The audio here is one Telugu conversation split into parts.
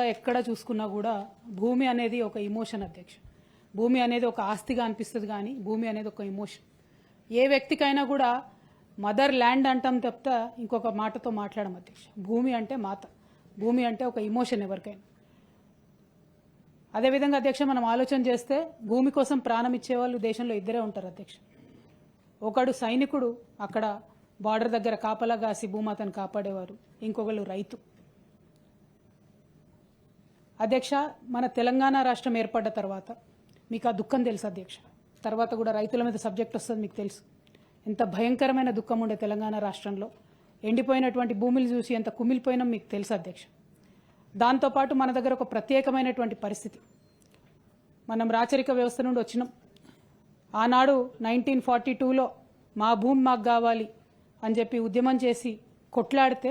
ఎక్కడ చూసుకున్నా కూడా భూమి అనేది ఒక ఇమోషన్ అధ్యక్ష. భూమి అనేది ఒక ఆస్తిగా అనిపిస్తుంది కానీ భూమి అనేది ఒక ఇమోషన్. ఏ వ్యక్తికైనా కూడా మదర్ ల్యాండ్ అంటాం తప్ప ఇంకొక మాటతో మాట్లాడడం అధ్యక్ష. భూమి అంటే మాత, భూమి అంటే ఒక ఇమోషన్ ఎవరికైనా. అదేవిధంగా అధ్యక్ష మనం ఆలోచన చేస్తే భూమి కోసం ప్రాణం ఇచ్చేవాళ్ళు దేశంలో ఇద్దరే ఉంటారు అధ్యక్ష. ఒకడు సైనికుడు, అక్కడ బార్డర్ దగ్గర కాపలా కాసి భూమాతను కాపాడేవారు. ఇంకొకళ్ళు రైతు. అధ్యక్ష మన తెలంగాణ రాష్ట్రం ఏర్పడ్డ తర్వాత మీకు ఆ దుఃఖం తెలుసు అధ్యక్ష. తర్వాత కూడా రైతుల మీద సబ్జెక్ట్ వస్తుంది మీకు తెలుసు. ఎంత భయంకరమైన దుఃఖం ఉండే తెలంగాణ రాష్ట్రంలో. ఎండిపోయినటువంటి భూములు చూసి ఎంత కుమిలిపోయినా మీకు తెలుసు అధ్యక్ష. దాంతోపాటు మన దగ్గర ఒక ప్రత్యేకమైనటువంటి పరిస్థితి. మనం రాచరిక వ్యవస్థ నుండి వచ్చినాం. ఆనాడు 1942లో మా భూమి మాకు కావాలి అని చెప్పి ఉద్యమం చేసి కొట్లాడితే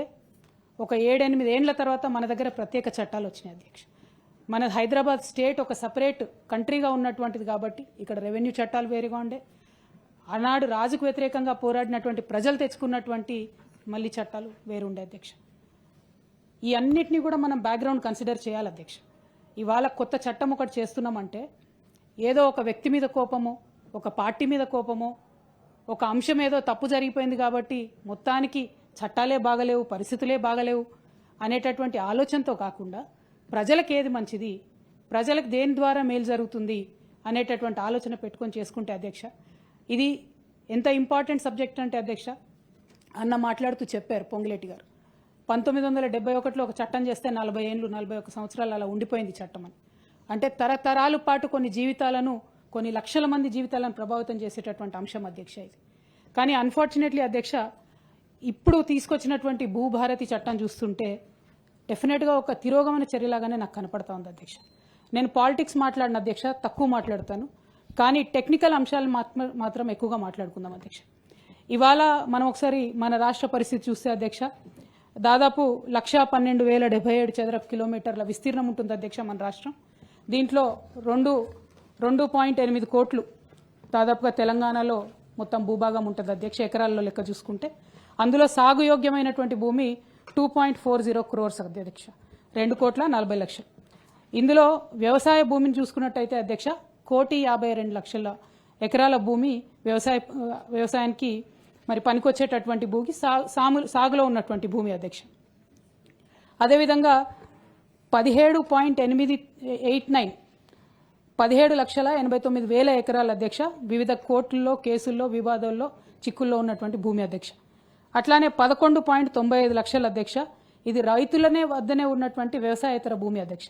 ఒక 7-8 ఏళ్ల తర్వాత మన దగ్గర ప్రత్యేక చట్టాలు వచ్చినాయి అధ్యక్ష. మన హైదరాబాద్ స్టేట్ ఒక సపరేట్ కంట్రీగా ఉన్నటువంటిది కాబట్టి ఇక్కడ రెవెన్యూ చట్టాలు వేరుగా ఉండే. ఆనాడు రాజుకు వ్యతిరేకంగా పోరాడినటువంటి ప్రజలు తెచ్చుకున్నటువంటి మళ్ళీ చట్టాలు వేరుండే అధ్యక్ష. ఈ అన్నిటినీ కూడా మనం బ్యాక్గ్రౌండ్ కన్సిడర్ చేయాలి అధ్యక్ష. ఇవాళ కొత్త చట్టం ఒకటి చేస్తున్నామంటే ఏదో ఒక వ్యక్తి మీద కోపమో, ఒక పార్టీ మీద కోపమో, ఒక అంశం ఏదో తప్పు జరిగిపోయింది కాబట్టి మొత్తానికి చట్టాలే బాగలేవు, పరిస్థితులే బాగలేవు అనేటటువంటి ఆలోచనతో కాకుండా ప్రజలకు ఏది మంచిది, ప్రజలకు దేని ద్వారా మేలు జరుగుతుంది అనేటటువంటి ఆలోచన పెట్టుకొని చేసుకుంటే అధ్యక్ష, ఇది ఎంత ఇంపార్టెంట్ సబ్జెక్ట్ అంటే అధ్యక్ష, అన్న మాట్లాడుతూ చెప్పారు పొంగులేటి గారు. 1971లో ఒక చట్టం చేస్తే 40 ఏళ్ళు 41 సంవత్సరాలు అలా ఉండిపోయింది చట్టం అని. అంటే తరతరాల పాటు కొన్ని జీవితాలను, కొన్ని లక్షల మంది జీవితాలను ప్రభావితం చేసేటటువంటి అంశం అధ్యక్ష ఇది. కానీ అన్ఫార్చునేట్లీ అధ్యక్ష ఇప్పుడు తీసుకొచ్చినటువంటి భూభారతి చట్టం చూస్తుంటే డెఫినెట్గా ఒక తిరోగమన చర్యలాగానే నాకు కనపడతా ఉంది అధ్యక్ష. నేను పాలిటిక్స్ మాట్లాడిన అధ్యక్ష, తక్కువ మాట్లాడతాను, కానీ టెక్నికల్ అంశాలు మాత్రం ఎక్కువగా మాట్లాడుకుందాం అధ్యక్ష. ఇవాళ మనం ఒకసారి మన రాష్ట్ర పరిస్థితి చూస్తే అధ్యక్ష, దాదాపు 1,12,077 చదరపు కిలోమీటర్ల విస్తీర్ణం ఉంటుంది అధ్యక్ష మన రాష్ట్రం. దీంట్లో 2.8 కోట్లు దాదాపుగా తెలంగాణలో మొత్తం భూభాగం ఉంటుంది అధ్యక్ష, ఎకరాల్లో లెక్క చూసుకుంటే. అందులో సాగు యోగ్యమైనటువంటి భూమి 2.40 crores అధ్యక్ష, 2,40,00,000. ఇందులో వ్యవసాయ భూమిని చూసుకున్నట్టయితే అధ్యక్ష 1,52,00,000 ఎకరాల భూమి వ్యవసాయానికి మరి పనికొచ్చేటటువంటి భూమి, సాగులో ఉన్నటువంటి భూమి అధ్యక్ష. అదేవిధంగా 17.89 ఎకరాల అధ్యక్ష వివిధ కోర్టుల్లో, కేసుల్లో, వివాదాల్లో, చిక్కుల్లో ఉన్నటువంటి భూమి అధ్యక్ష. అట్లానే 11.95 లక్షల అధ్యక్ష ఇది రైతులనే వద్దనే ఉన్నటువంటి వ్యవసాయేతర భూమి అధ్యక్ష.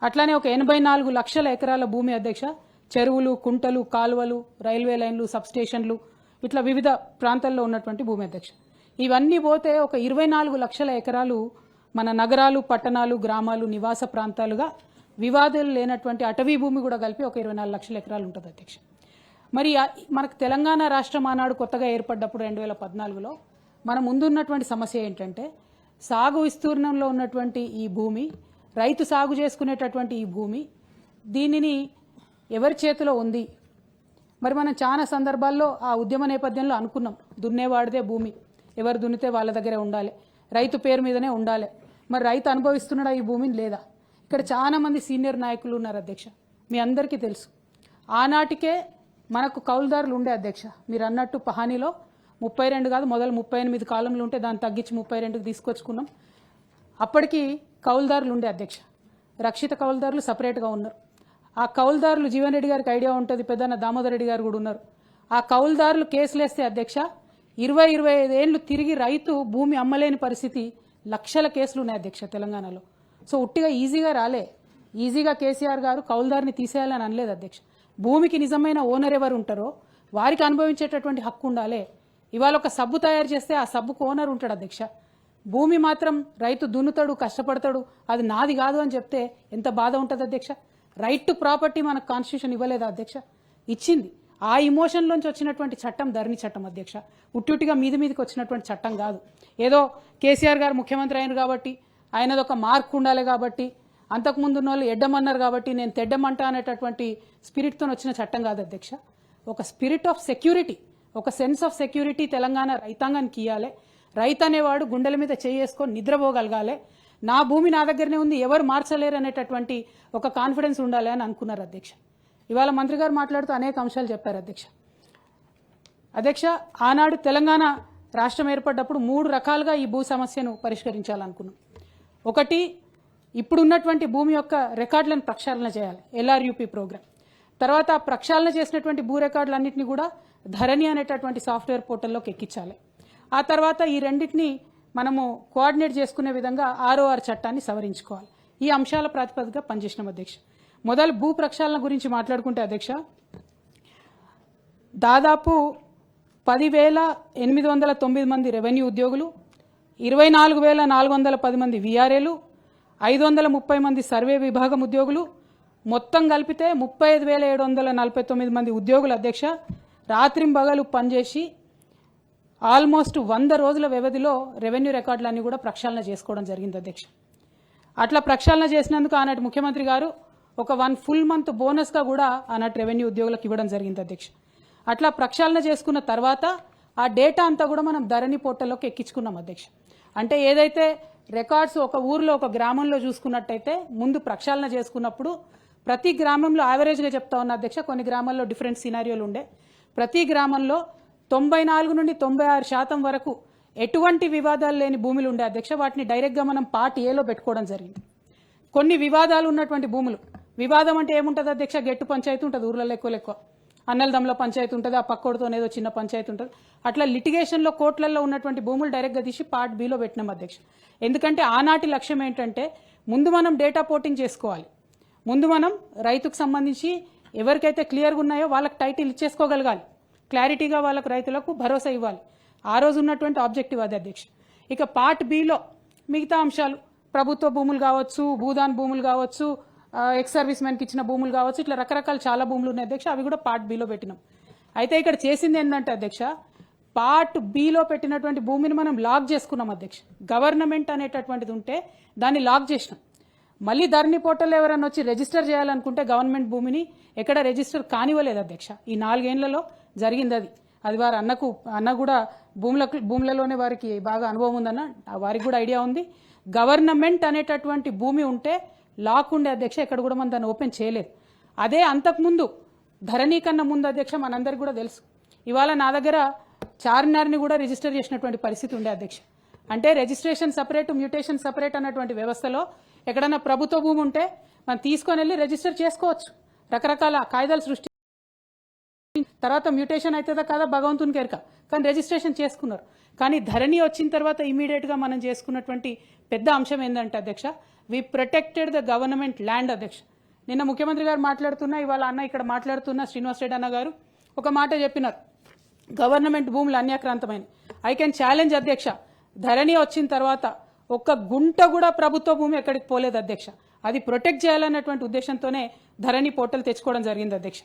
అట్లానే ఒక 84 లక్షల ఎకరాల భూమి అధ్యక్ష చెరువులు, కుంటలు, కాలువలు, రైల్వే లైన్లు, సబ్స్టేషన్లు, ఇట్లా వివిధ ప్రాంతాల్లో ఉన్నటువంటి భూమి అధ్యక్ష. ఇవన్నీ పోతే ఒక 24 లక్షల ఎకరాలు మన నగరాలు, పట్టణాలు, గ్రామాలు, నివాస ప్రాంతాలుగా వివాదాలు లేనటువంటి అటవీ భూమి కూడా కలిపి ఒక 24 లక్షల ఎకరాలు ఉంటుంది అధ్యక్ష. మరి మనకు తెలంగాణ రాష్ట్రం ఆనాడు కొత్తగా ఏర్పడ్డప్పుడు 2014లో మన ముందున్నటువంటి సమస్య ఏంటంటే సాగు విస్తీర్ణంలో ఉన్నటువంటి ఈ భూమి, రైతు సాగు చేసుకునేటటువంటి ఈ భూమి, దీనిని ఎవరి చేతిలో ఉంది? మరి మనం చాలా సందర్భాల్లో ఆ ఉద్యమ నేపథ్యంలో అనుకున్నాం, దున్నేవాడిదే భూమి, ఎవరు దున్నితే వాళ్ళ దగ్గరే ఉండాలి, రైతు పేరు మీదనే ఉండాలి. మరి రైతు అనుభవిస్తున్నాడా ఈ భూమిని? లేదా. ఇక్కడ చాలా మంది సీనియర్ నాయకులు ఉన్నారు అధ్యక్ష, మీ అందరికీ తెలుసు. ఆనాటికే మనకు కౌలుదారులు ఉండే అధ్యక్ష. మీరు అన్నట్టు పహానీలో 32 కాదు, మొదలు 38 కాలంలో ఉంటే దాన్ని తగ్గించి 32కి తీసుకొచ్చుకున్నాం. అప్పటికి కౌలుదారులు ఉండే అధ్యక్ష, రక్షిత కౌలుదారులు సపరేట్గా ఉన్నారు. ఆ కౌలుదారులు జీవన్ రెడ్డి గారికి ఐడియా ఉంటుంది, పెద్దన్న దామోదర్ రెడ్డి గారు కూడా ఉన్నారు. ఆ కౌలుదారులు కేసులు వేస్తే అధ్యక్ష 20-25 ఏళ్ళు తిరిగి రైతు భూమి అమ్మలేని పరిస్థితి, లక్షల కేసులు ఉన్నాయి అధ్యక్ష తెలంగాణలో. సో ఉట్టిగా ఈజీగా రాలే, ఈజీగా కేసీఆర్ గారు కౌలుదారిని తీసేయాలని అనలేదు అధ్యక్ష. భూమికి నిజమైన ఓనర్ ఎవరు ఉంటారో వారికి అనుభవించేటటువంటి హక్కు ఉండాలి. ఇవాళ ఒక సబ్బు తయారు చేస్తే ఆ సబ్బుకు ఓనర్ ఉంటాడు అధ్యక్ష. భూమి మాత్రం రైతు దున్నుతాడు, కష్టపడతాడు, అది నాది కాదు అని చెప్తే ఎంత బాధ ఉంటుంది అధ్యక్ష. రైట్ టు ప్రాపర్టీ మనకు కాన్స్టిట్యూషన్ ఇవ్వలేదా అధ్యక్ష? ఇచ్చింది. ఆ ఇమోషన్లోంచి వచ్చినటువంటి చట్టం ధరణి చట్టం అధ్యక్ష. ఉట్టిగా మీదికి వచ్చినటువంటి చట్టం కాదు. ఏదో కేసీఆర్ గారు ముఖ్యమంత్రి అయినారు కాబట్టి, ఆయనది ఒక మార్క్ ఉండాలి కాబట్టి, అంతకుముందు ఉన్న వాళ్ళు ఎడ్డమన్నారు కాబట్టి నేను తెడ్డమంటా అనేటటువంటి స్పిరిట్తో వచ్చిన చట్టం కాదు అధ్యక్ష. ఒక స్పిరిట్ ఆఫ్ సెక్యూరిటీ, ఒక సెన్స్ ఆఫ్ సెక్యూరిటీ తెలంగాణ రైతాంగానికి ఇవ్వాలి. రైతు అనేవాడు గుండెల మీద చేసుకొని నిద్రపోగలగాలి. నా భూమి నా దగ్గరనే ఉంది, ఎవరు మార్చలేరు అనేటటువంటి ఒక కాన్ఫిడెన్స్ ఉండాలి అని అనుకున్నారు అధ్యక్ష. ఇవాళ మంత్రి గారు మాట్లాడుతూ అనేక అంశాలు చెప్పారు అధ్యక్ష. ఆనాడు తెలంగాణ రాష్ట్రం ఏర్పడ్డప్పుడు 3 రకాలుగా ఈ భూ సమస్యను పరిష్కరించాలనుకున్నాం. ఒకటి, ఇప్పుడున్నటువంటి భూమి యొక్క రికార్డులను ప్రక్షాళన చేయాలి, ఎల్ఆర్యూపీ ప్రోగ్రామ్. తర్వాత ప్రక్షాళన చేసినటువంటి భూ రికార్డులన్నింటినీ కూడా ధరణి అనేటటువంటి సాఫ్ట్వేర్ పోర్టల్లోకి ఎక్కించాలి. ఆ తర్వాత ఈ రెండింటిని మనము కోఆర్డినేట్ చేసుకునే విధంగా ROR చట్టాన్ని సవరించుకోవాలి. ఈ అంశాల ప్రాతిపదికగా పనిచేసినాం అధ్యక్ష. మొదలు భూ ప్రక్షాళన గురించి మాట్లాడుకుంటే అధ్యక్ష, దాదాపు 10,809 మంది రెవెన్యూ ఉద్యోగులు, 24,410 మంది VRAలు, 530 మంది సర్వే విభాగం ఉద్యోగులు, మొత్తం కలిపితే 35,749 మంది ఉద్యోగులు అధ్యక్ష రాత్రింబగలు పనిచేసి ఆల్మోస్ట్ 100 రోజుల వ్యవధిలో రెవెన్యూ రికార్డులన్నీ కూడా ప్రక్షాళన చేసుకోవడం జరిగింది అధ్యక్ష. అట్లా ప్రక్షాళన చేసినందుకు ఆనాటి ముఖ్యమంత్రి గారు ఒక 1 ఫుల్ మంత్ బోనస్గా కూడా ఆనాటి రెవెన్యూ ఉద్యోగులకు ఇవ్వడం జరిగింది అధ్యక్ష. అట్లా ప్రక్షాళన చేసుకున్న తర్వాత ఆ డేటా అంతా కూడా మనం ధరణి పోర్టల్లోకి ఎక్కించుకున్నాం అధ్యక్ష. అంటే ఏదైతే రికార్డ్స్ ఒక ఊర్లో ఒక గ్రామంలో చూసుకున్నట్టయితే ముందు ప్రక్షాళన చేసుకున్నప్పుడు ప్రతి గ్రామంలో యావరేజ్గా చెప్తా ఉన్న అధ్యక్ష, కొన్ని గ్రామాల్లో డిఫరెంట్ సినారియోలు ఉండే, ప్రతి గ్రామంలో 94 నుండి 96% వరకు ఎటువంటి వివాదాలు లేని భూములు ఉండే అధ్యక్ష. వాటిని డైరెక్ట్గా మనం పార్ట్ ఏలో పెట్టుకోవడం జరిగింది. కొన్ని వివాదాలు ఉన్నటువంటి భూములు, వివాదం అంటే ఏముంటుంది అధ్యక్ష, గెట్టు పంచాయతీ ఉంటుంది ఊర్లలో ఎక్కువ, అన్నలదమ్ముల పంచాయతీ ఉంటుంది, ఆ పక్కోడితోనే ఏదో చిన్న పంచాయతీ ఉంటుంది. అట్లా లిటిగేషన్లో కోర్టులలో ఉన్నటువంటి భూములు డైరెక్ట్గా తీసి పార్ట్ బిలో పెట్టినాం అధ్యక్ష. ఎందుకంటే ఆనాటి లక్ష్యం ఏంటంటే ముందు మనం డేటా పోర్టింగ్ చేసుకోవాలి, ముందు మనం రైతుకు సంబంధించి ఎవరికైతే క్లియర్గా ఉన్నాయో వాళ్ళకి టైటిల్ ఇచ్చేసుకోగలగాలి, క్లారిటీగా వాళ్ళకు రైతులకు భరోసా ఇవ్వాలి. ఆ రోజు ఉన్నటువంటి ఆబ్జెక్టివ్ అది అధ్యక్ష. ఇక పార్ట్ బిలో మిగతా అంశాలు, ప్రభుత్వ భూములు కావచ్చు, భూదాన్ భూములు కావచ్చు, ఎక్స్ సర్వీస్ మెన్కి ఇచ్చిన భూములు కావచ్చు, ఇట్లా రకరకాల చాలా భూములు ఉన్నాయి అధ్యక్ష. అవి కూడా పార్ట్ బిలో పెట్టినాం. అయితే ఇక్కడ చేసింది ఏంటంటే అధ్యక్ష, పార్ట్ బిలో పెట్టినటువంటి భూమిని మనం లాక్ చేసుకున్నాం అధ్యక్ష. గవర్నమెంట్ అనేటటువంటిది ఉంటే దాన్ని లాక్ చేసినాం. మళ్ళీ ధరణి పోర్టల్లో ఎవరైనా వచ్చి రిజిస్టర్ చేయాలనుకుంటే గవర్నమెంట్ భూమిని ఎక్కడ రిజిస్టర్ కానివ్వలేదు అధ్యక్ష. ఈ 4 ఏళ్లలో జరిగింది అది. అది వారు అన్న కూడా భూములలోనే వారికి బాగా అనుభవం ఉందన్న, వారికి కూడా ఐడియా ఉంది. గవర్నమెంట్ అనేటటువంటి భూమి ఉంటే లాక్ ఉండే అధ్యక్ష, ఎక్కడ కూడా మనం దాన్ని ఓపెన్ చేయలేదు. అదే అంతకుముందు ధరణి కన్నా ముందు అధ్యక్ష మనందరికి కూడా తెలుసు. ఇవాళ నా దగ్గర చార్మినార్ని కూడా రిజిస్టర్ చేసినటువంటి పరిస్థితి ఉండే అధ్యక్ష. అంటే రిజిస్ట్రేషన్ సపరేట్, మ్యూటేషన్ సపరేట్ అన్నటువంటి వ్యవస్థలో ఎక్కడన్నా ప్రభుత్వ భూమి ఉంటే మనం తీసుకొని వెళ్ళి రిజిస్టర్ చేసుకోవచ్చు, రకరకాల కాయిదాలు సృష్టి, తర్వాత మ్యూటేషన్ అవుతుందా కాదా భగవంతునికి ఎరక, కానీ రిజిస్ట్రేషన్ చేసుకున్నారు. కానీ ధరణి వచ్చిన తర్వాత ఇమీడియట్గా మనం చేసుకున్నటువంటి పెద్ద అంశం ఏంటంటే అధ్యక్ష, వి ప్రొటెక్టెడ్ ద గవర్నమెంట్ ల్యాండ్ అధ్యక్ష. నిన్న ముఖ్యమంత్రి గారు మాట్లాడుతున్నా, ఇవాళ అన్న ఇక్కడ మాట్లాడుతున్న శ్రీనివాస్ రెడ్డి అన్న గారు ఒక మాట చెప్పినారు, గవర్నమెంట్ భూములు అన్యాక్రాంతమైన. ఐ కెన్ ఛాలెంజ్ అధ్యక్ష, ధరణి వచ్చిన తర్వాత ఒక్క గుంట కూడా ప్రభుత్వ భూమి ఎక్కడికి పోలేదు అధ్యక్ష. అది ప్రొటెక్ట్ చేయాలన్నటువంటి ఉద్దేశంతోనే ధరణి పోర్టల్ తెచ్చుకోవడం జరిగింది అధ్యక్ష.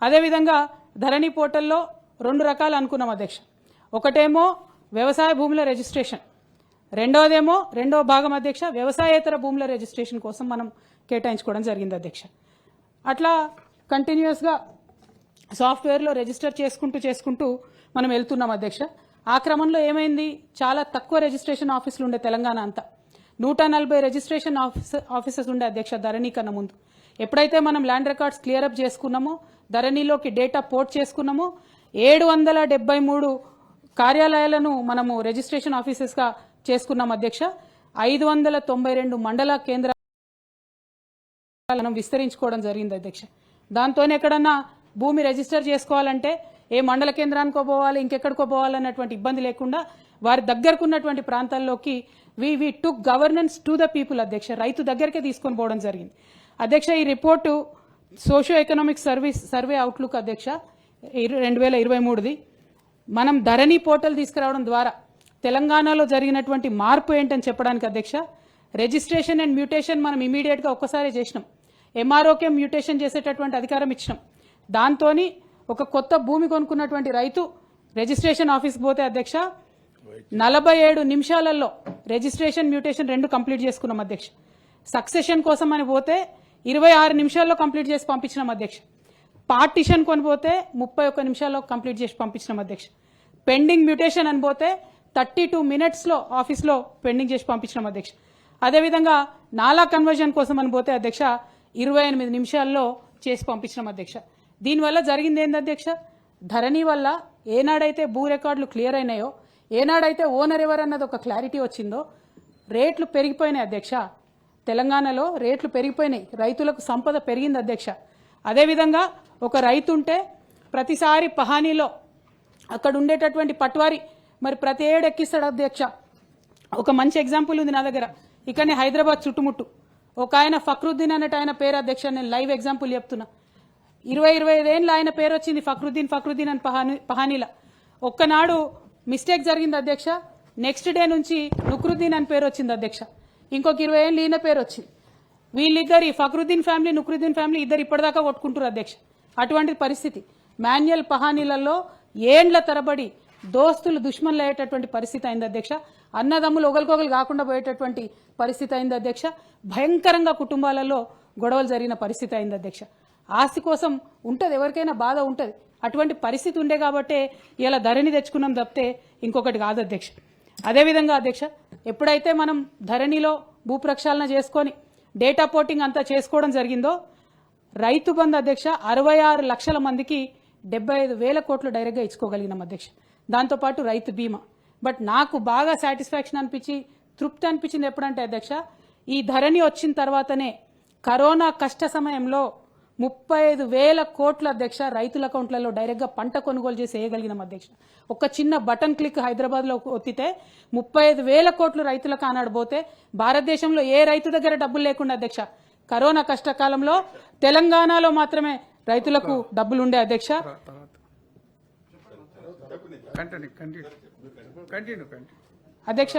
అదేవిధంగా ధరణి పోర్టల్లో 2 రకాలు అనుకున్నాం అధ్యక్ష. ఒకటేమో వ్యవసాయ భూముల రిజిస్ట్రేషన్, రెండవ భాగం అధ్యక్ష వ్యవసాయేతర భూముల రిజిస్ట్రేషన్ కోసం మనం కేటాయించుకోవడం జరిగింది అధ్యక్ష. అట్లా కంటిన్యూస్గా సాఫ్ట్వేర్లో రిజిస్టర్ చేసుకుంటూ మనం వెళ్తున్నాం అధ్యక్ష. ఆ క్రమంలో ఏమైంది, చాలా తక్కువ రిజిస్ట్రేషన్ ఆఫీసులు ఉండే తెలంగాణ అంతా. 140 రిజిస్ట్రేషన్ ఆఫీసెస్ ఉండే అధ్యక్ష ధరణి కన్నా ముందు. ఎప్పుడైతే మనం ల్యాండ్ రికార్డ్స్ క్లియర్ అప్ చేసుకున్నామో, ధరణిలోకి డేటా పోర్ట్ చేసుకున్నామో, 773 కార్యాలయాలను మనము రిజిస్ట్రేషన్ ఆఫీసెస్గా చేసుకున్నాం అధ్యక్ష. 592 మండల కేంద్రాలను విస్తరించుకోవడం జరిగింది అధ్యక్ష. దాంతోనే ఎక్కడన్నా భూమి రిజిస్టర్ చేసుకోవాలంటే ఏ మండల కేంద్రానికో పోవాలి, ఇంకెక్కడికో పోవాలన్నటువంటి ఇబ్బంది లేకుండా వారి దగ్గరకు ఉన్నటువంటి ప్రాంతాల్లోకి వి టుక్ గవర్నెన్స్ టు ద పీపుల్ అధ్యక్ష. రైతు దగ్గరికే తీసుకొని పోవడం జరిగింది అధ్యక్ష. ఈ report socio economic survey outlook అధ్యక్ష 2023ది. మనం ధరణి పోర్టల్ తీసుకురావడం ద్వారా తెలంగాణలో జరిగినటువంటి మార్పు ఏంటని చెప్పడానికి అధ్యక్ష, రిజిస్ట్రేషన్ అండ్ మ్యూటేషన్ మనం ఇమీడియట్గా ఒక్కసారి చేసినాం. ఎంఆర్ఓకే మ్యూటేషన్ చేసేటటువంటి అధికారం ఇచ్చినాం. దాంతోని ఒక కొత్త భూమి కొనుక్కున్నటువంటి రైతు రిజిస్ట్రేషన్ ఆఫీస్కి పోతే అధ్యక్ష 47 నిమిషాలలో రిజిస్ట్రేషన్ మ్యూటేషన్ 2 కంప్లీట్ చేసుకున్నాం అధ్యక్ష. సక్సెషన్ కోసం అని పోతే 26 నిమిషాల్లో కంప్లీట్ చేసి పంపించినాం అధ్యక్ష. పార్టిషన్ కొని పోతే 31 నిమిషాల్లో కంప్లీట్ చేసి పంపించినాం అధ్యక్ష. పెండింగ్ మ్యూటేషన్ అని పోతే 32 మినిట్స్లో ఆఫీస్లో పెండింగ్ చేసి పంపించినాం అధ్యక్ష. అదేవిధంగా నాలా కన్వర్జన్ కోసం అని పోతే అధ్యక్ష 28 నిమిషాల్లో చేసి పంపించినాం అధ్యక్ష. దీనివల్ల జరిగింది ఏంది అధ్యక్ష, ధరణి వల్ల ఏనాడైతే భూ రికార్డులు క్లియర్ అయినాయో, ఏనాడైతే ఓనర్ ఎవరన్నది ఒక క్లారిటీ వచ్చిందో, రేట్లు పెరిగిపోయినాయి అధ్యక్ష. తెలంగాణలో రేట్లు పెరిగిపోయినాయి, రైతులకు సంపద పెరిగింది అధ్యక్ష. అదేవిధంగా ఒక రైతు ఉంటే ప్రతిసారి పహానీలో అక్కడ ఉండేటటువంటి పట్వారి మరి ప్రతి ఏడు ఎక్కిస్తాడు అధ్యక్ష. ఒక మంచి ఎగ్జాంపుల్ ఉంది నా దగ్గర, ఇక్కడనే హైదరాబాద్ చుట్టుముట్టు ఒక ఆయన ఫక్రుద్దీన్ అన్నట్టు ఆయన పేరు అధ్యక్ష. నేను లైవ్ ఎగ్జాంపుల్ చెప్తున్నా. 25 ఏళ్ళు ఆయన పేరు వచ్చింది ఫక్రుద్దీన్ అని పహానీల. ఒక్కనాడు మిస్టేక్ జరిగింది అధ్యక్ష, నెక్స్ట్ డే నుంచి నుక్రుద్దీన్ అని పేరు వచ్చింది అధ్యక్ష. ఇంకొక 20 ఏళ్ళు ఈయన పేరు వచ్చింది. వీళ్ళిద్దరి ఫక్రుద్దీన్ ఫ్యామిలీ నుక్రుద్దీన్ ఫ్యామిలీ ఇద్దరు ఇప్పటిదాకా కొట్టుకుంటారు అధ్యక్ష. అటువంటి పరిస్థితి మాన్యువల్ పహానీలలో ఏండ్ల తరబడి దోస్తులు దుష్మన్లు అయ్యేటటువంటి పరిస్థితి అయింది అధ్యక్ష. అన్నదమ్ములు ఒకరికొకరు కాకుండా పోయేటటువంటి పరిస్థితి అయింది అధ్యక్ష. భయంకరంగా కుటుంబాలలో గొడవలు జరిగిన పరిస్థితి అయింది అధ్యక్ష. ఆస్తి కోసం ఉంటుంది, ఎవరికైనా బాధ ఉంటుంది. అటువంటి పరిస్థితి ఉండే కాబట్టే ఇలా ధరణి తెచ్చుకున్నాం తప్పితే ఇంకొకటి కాదు అధ్యక్ష. అదేవిధంగా అధ్యక్ష, ఎప్పుడైతే మనం ధరణిలో భూ ప్రక్షాళన చేసుకొని డేటా పోర్టింగ్ అంతా చేసుకోవడం జరిగిందో, రైతు బంధు అధ్యక్ష 66 లక్షల మందికి 75,000 కోట్లు డైరెక్ట్గా ఇచ్చుకోగలిగినాం అధ్యక్ష. దాంతోపాటు రైతు బీమా. బట్ నాకు బాగా సాటిస్ఫాక్షన్ అనిపించి తృప్తి అనిపించింది ఎప్పుడంటే అధ్యక్ష, ఈ ధరణి వచ్చిన తర్వాతనే కరోనా కష్ట సమయంలో 35,000 కోట్ల అధ్యక్ష రైతుల అకౌంట్లలో డైరెక్ట్గా పంట కొనుగోలు చేసి వేయగలిగినాం అధ్యక్ష. ఒక చిన్న బటన్ క్లిక్ హైదరాబాద్లో ఒత్తితే 35,000 కోట్లు రైతులకు ఆనాడబోతే భారతదేశంలో ఏ రైతు దగ్గర డబ్బులు లేకుండా అధ్యక్ష. కరోనా కష్టకాలంలో తెలంగాణలో మాత్రమే రైతులకు డబ్బులు ఉండే అధ్యక్ష. అధ్యక్ష,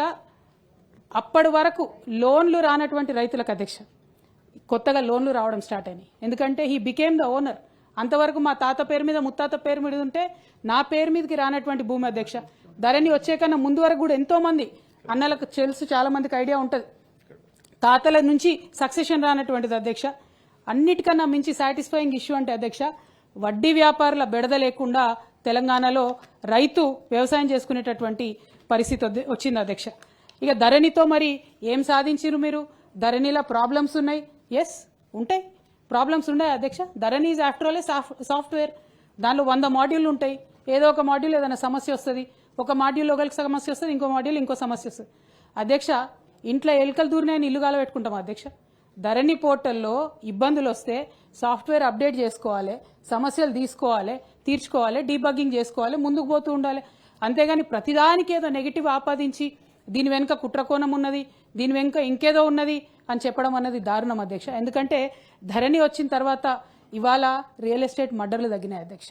అప్పటి వరకు లోన్లు రానటువంటి రైతులకు అధ్యక్ష కొత్తగా లోన్లు రావడం స్టార్ట్ అయినాయి. ఎందుకంటే హీ బికేమ్ ద ఓనర్. అంతవరకు మా తాత పేరు మీద ముత్తాత పేరు మీద ఉంటే నా పేరు మీదకి రానటువంటి భూమి అధ్యక్ష. ధరణి వచ్చే కన్నా ముందు వరకు కూడా ఎంతో మంది అన్నలకు తెలుసు, చాలా మందికి ఐడియా ఉంటుంది, తాతల నుంచి సక్సెషన్ రానటువంటిది అధ్యక్ష. అన్నిటికన్నా మించి సాటిస్ఫైయింగ్ ఇష్యూ అంటే అధ్యక్ష, వడ్డీ వ్యాపారుల బెడద లేకుండా తెలంగాణలో రైతు వ్యవసాయం చేసుకునేటటువంటి పరిస్థితి వచ్చింది అధ్యక్ష. ఇక ధరణితో మరి ఏం సాధించారు మీరు? ధరణిలో ప్రాబ్లమ్స్ ఉన్నాయి, ఎస్ ఉంటాయి, ప్రాబ్లమ్స్ ఉన్నాయి అధ్యక్ష. Dharani is after all a software. దానిలో 100 మాడ్యూల్ ఉంటాయి. ఏదో ఒక మాడ్యూల్ ఏదైనా సమస్య వస్తుంది, ఒక మాడ్యూల్ ఒకరికి సమస్య వస్తుంది, ఇంకో మాడ్యూల్ ఇంకో సమస్య వస్తుంది అధ్యక్ష. ఇంట్లో ఎలుకలు దూరినాయని ఇల్లు గాల పెట్టుకుంటాం అధ్యక్ష. ధరణి పోర్టల్లో ఇబ్బందులు వస్తే సాఫ్ట్వేర్ అప్డేట్ చేసుకోవాలి, సమస్యలు తీర్చుకోవాలి, డీబగ్గింగ్ చేసుకోవాలి, ముందుకు పోతూ ఉండాలి. అంతేగాని ప్రతిదానికి ఏదో నెగిటివ్ ఆపాదించి దీని వెనుక కుట్రకోణం ఉన్నది, దీని వెనుక ఇంకేదో ఉన్నది అని చెప్పడం అన్నది దారుణం అధ్యక్ష. ఎందుకంటే ధరణి వచ్చిన తర్వాత ఇవాళ రియల్ ఎస్టేట్ మర్డర్లు తగ్గినాయి అధ్యక్ష.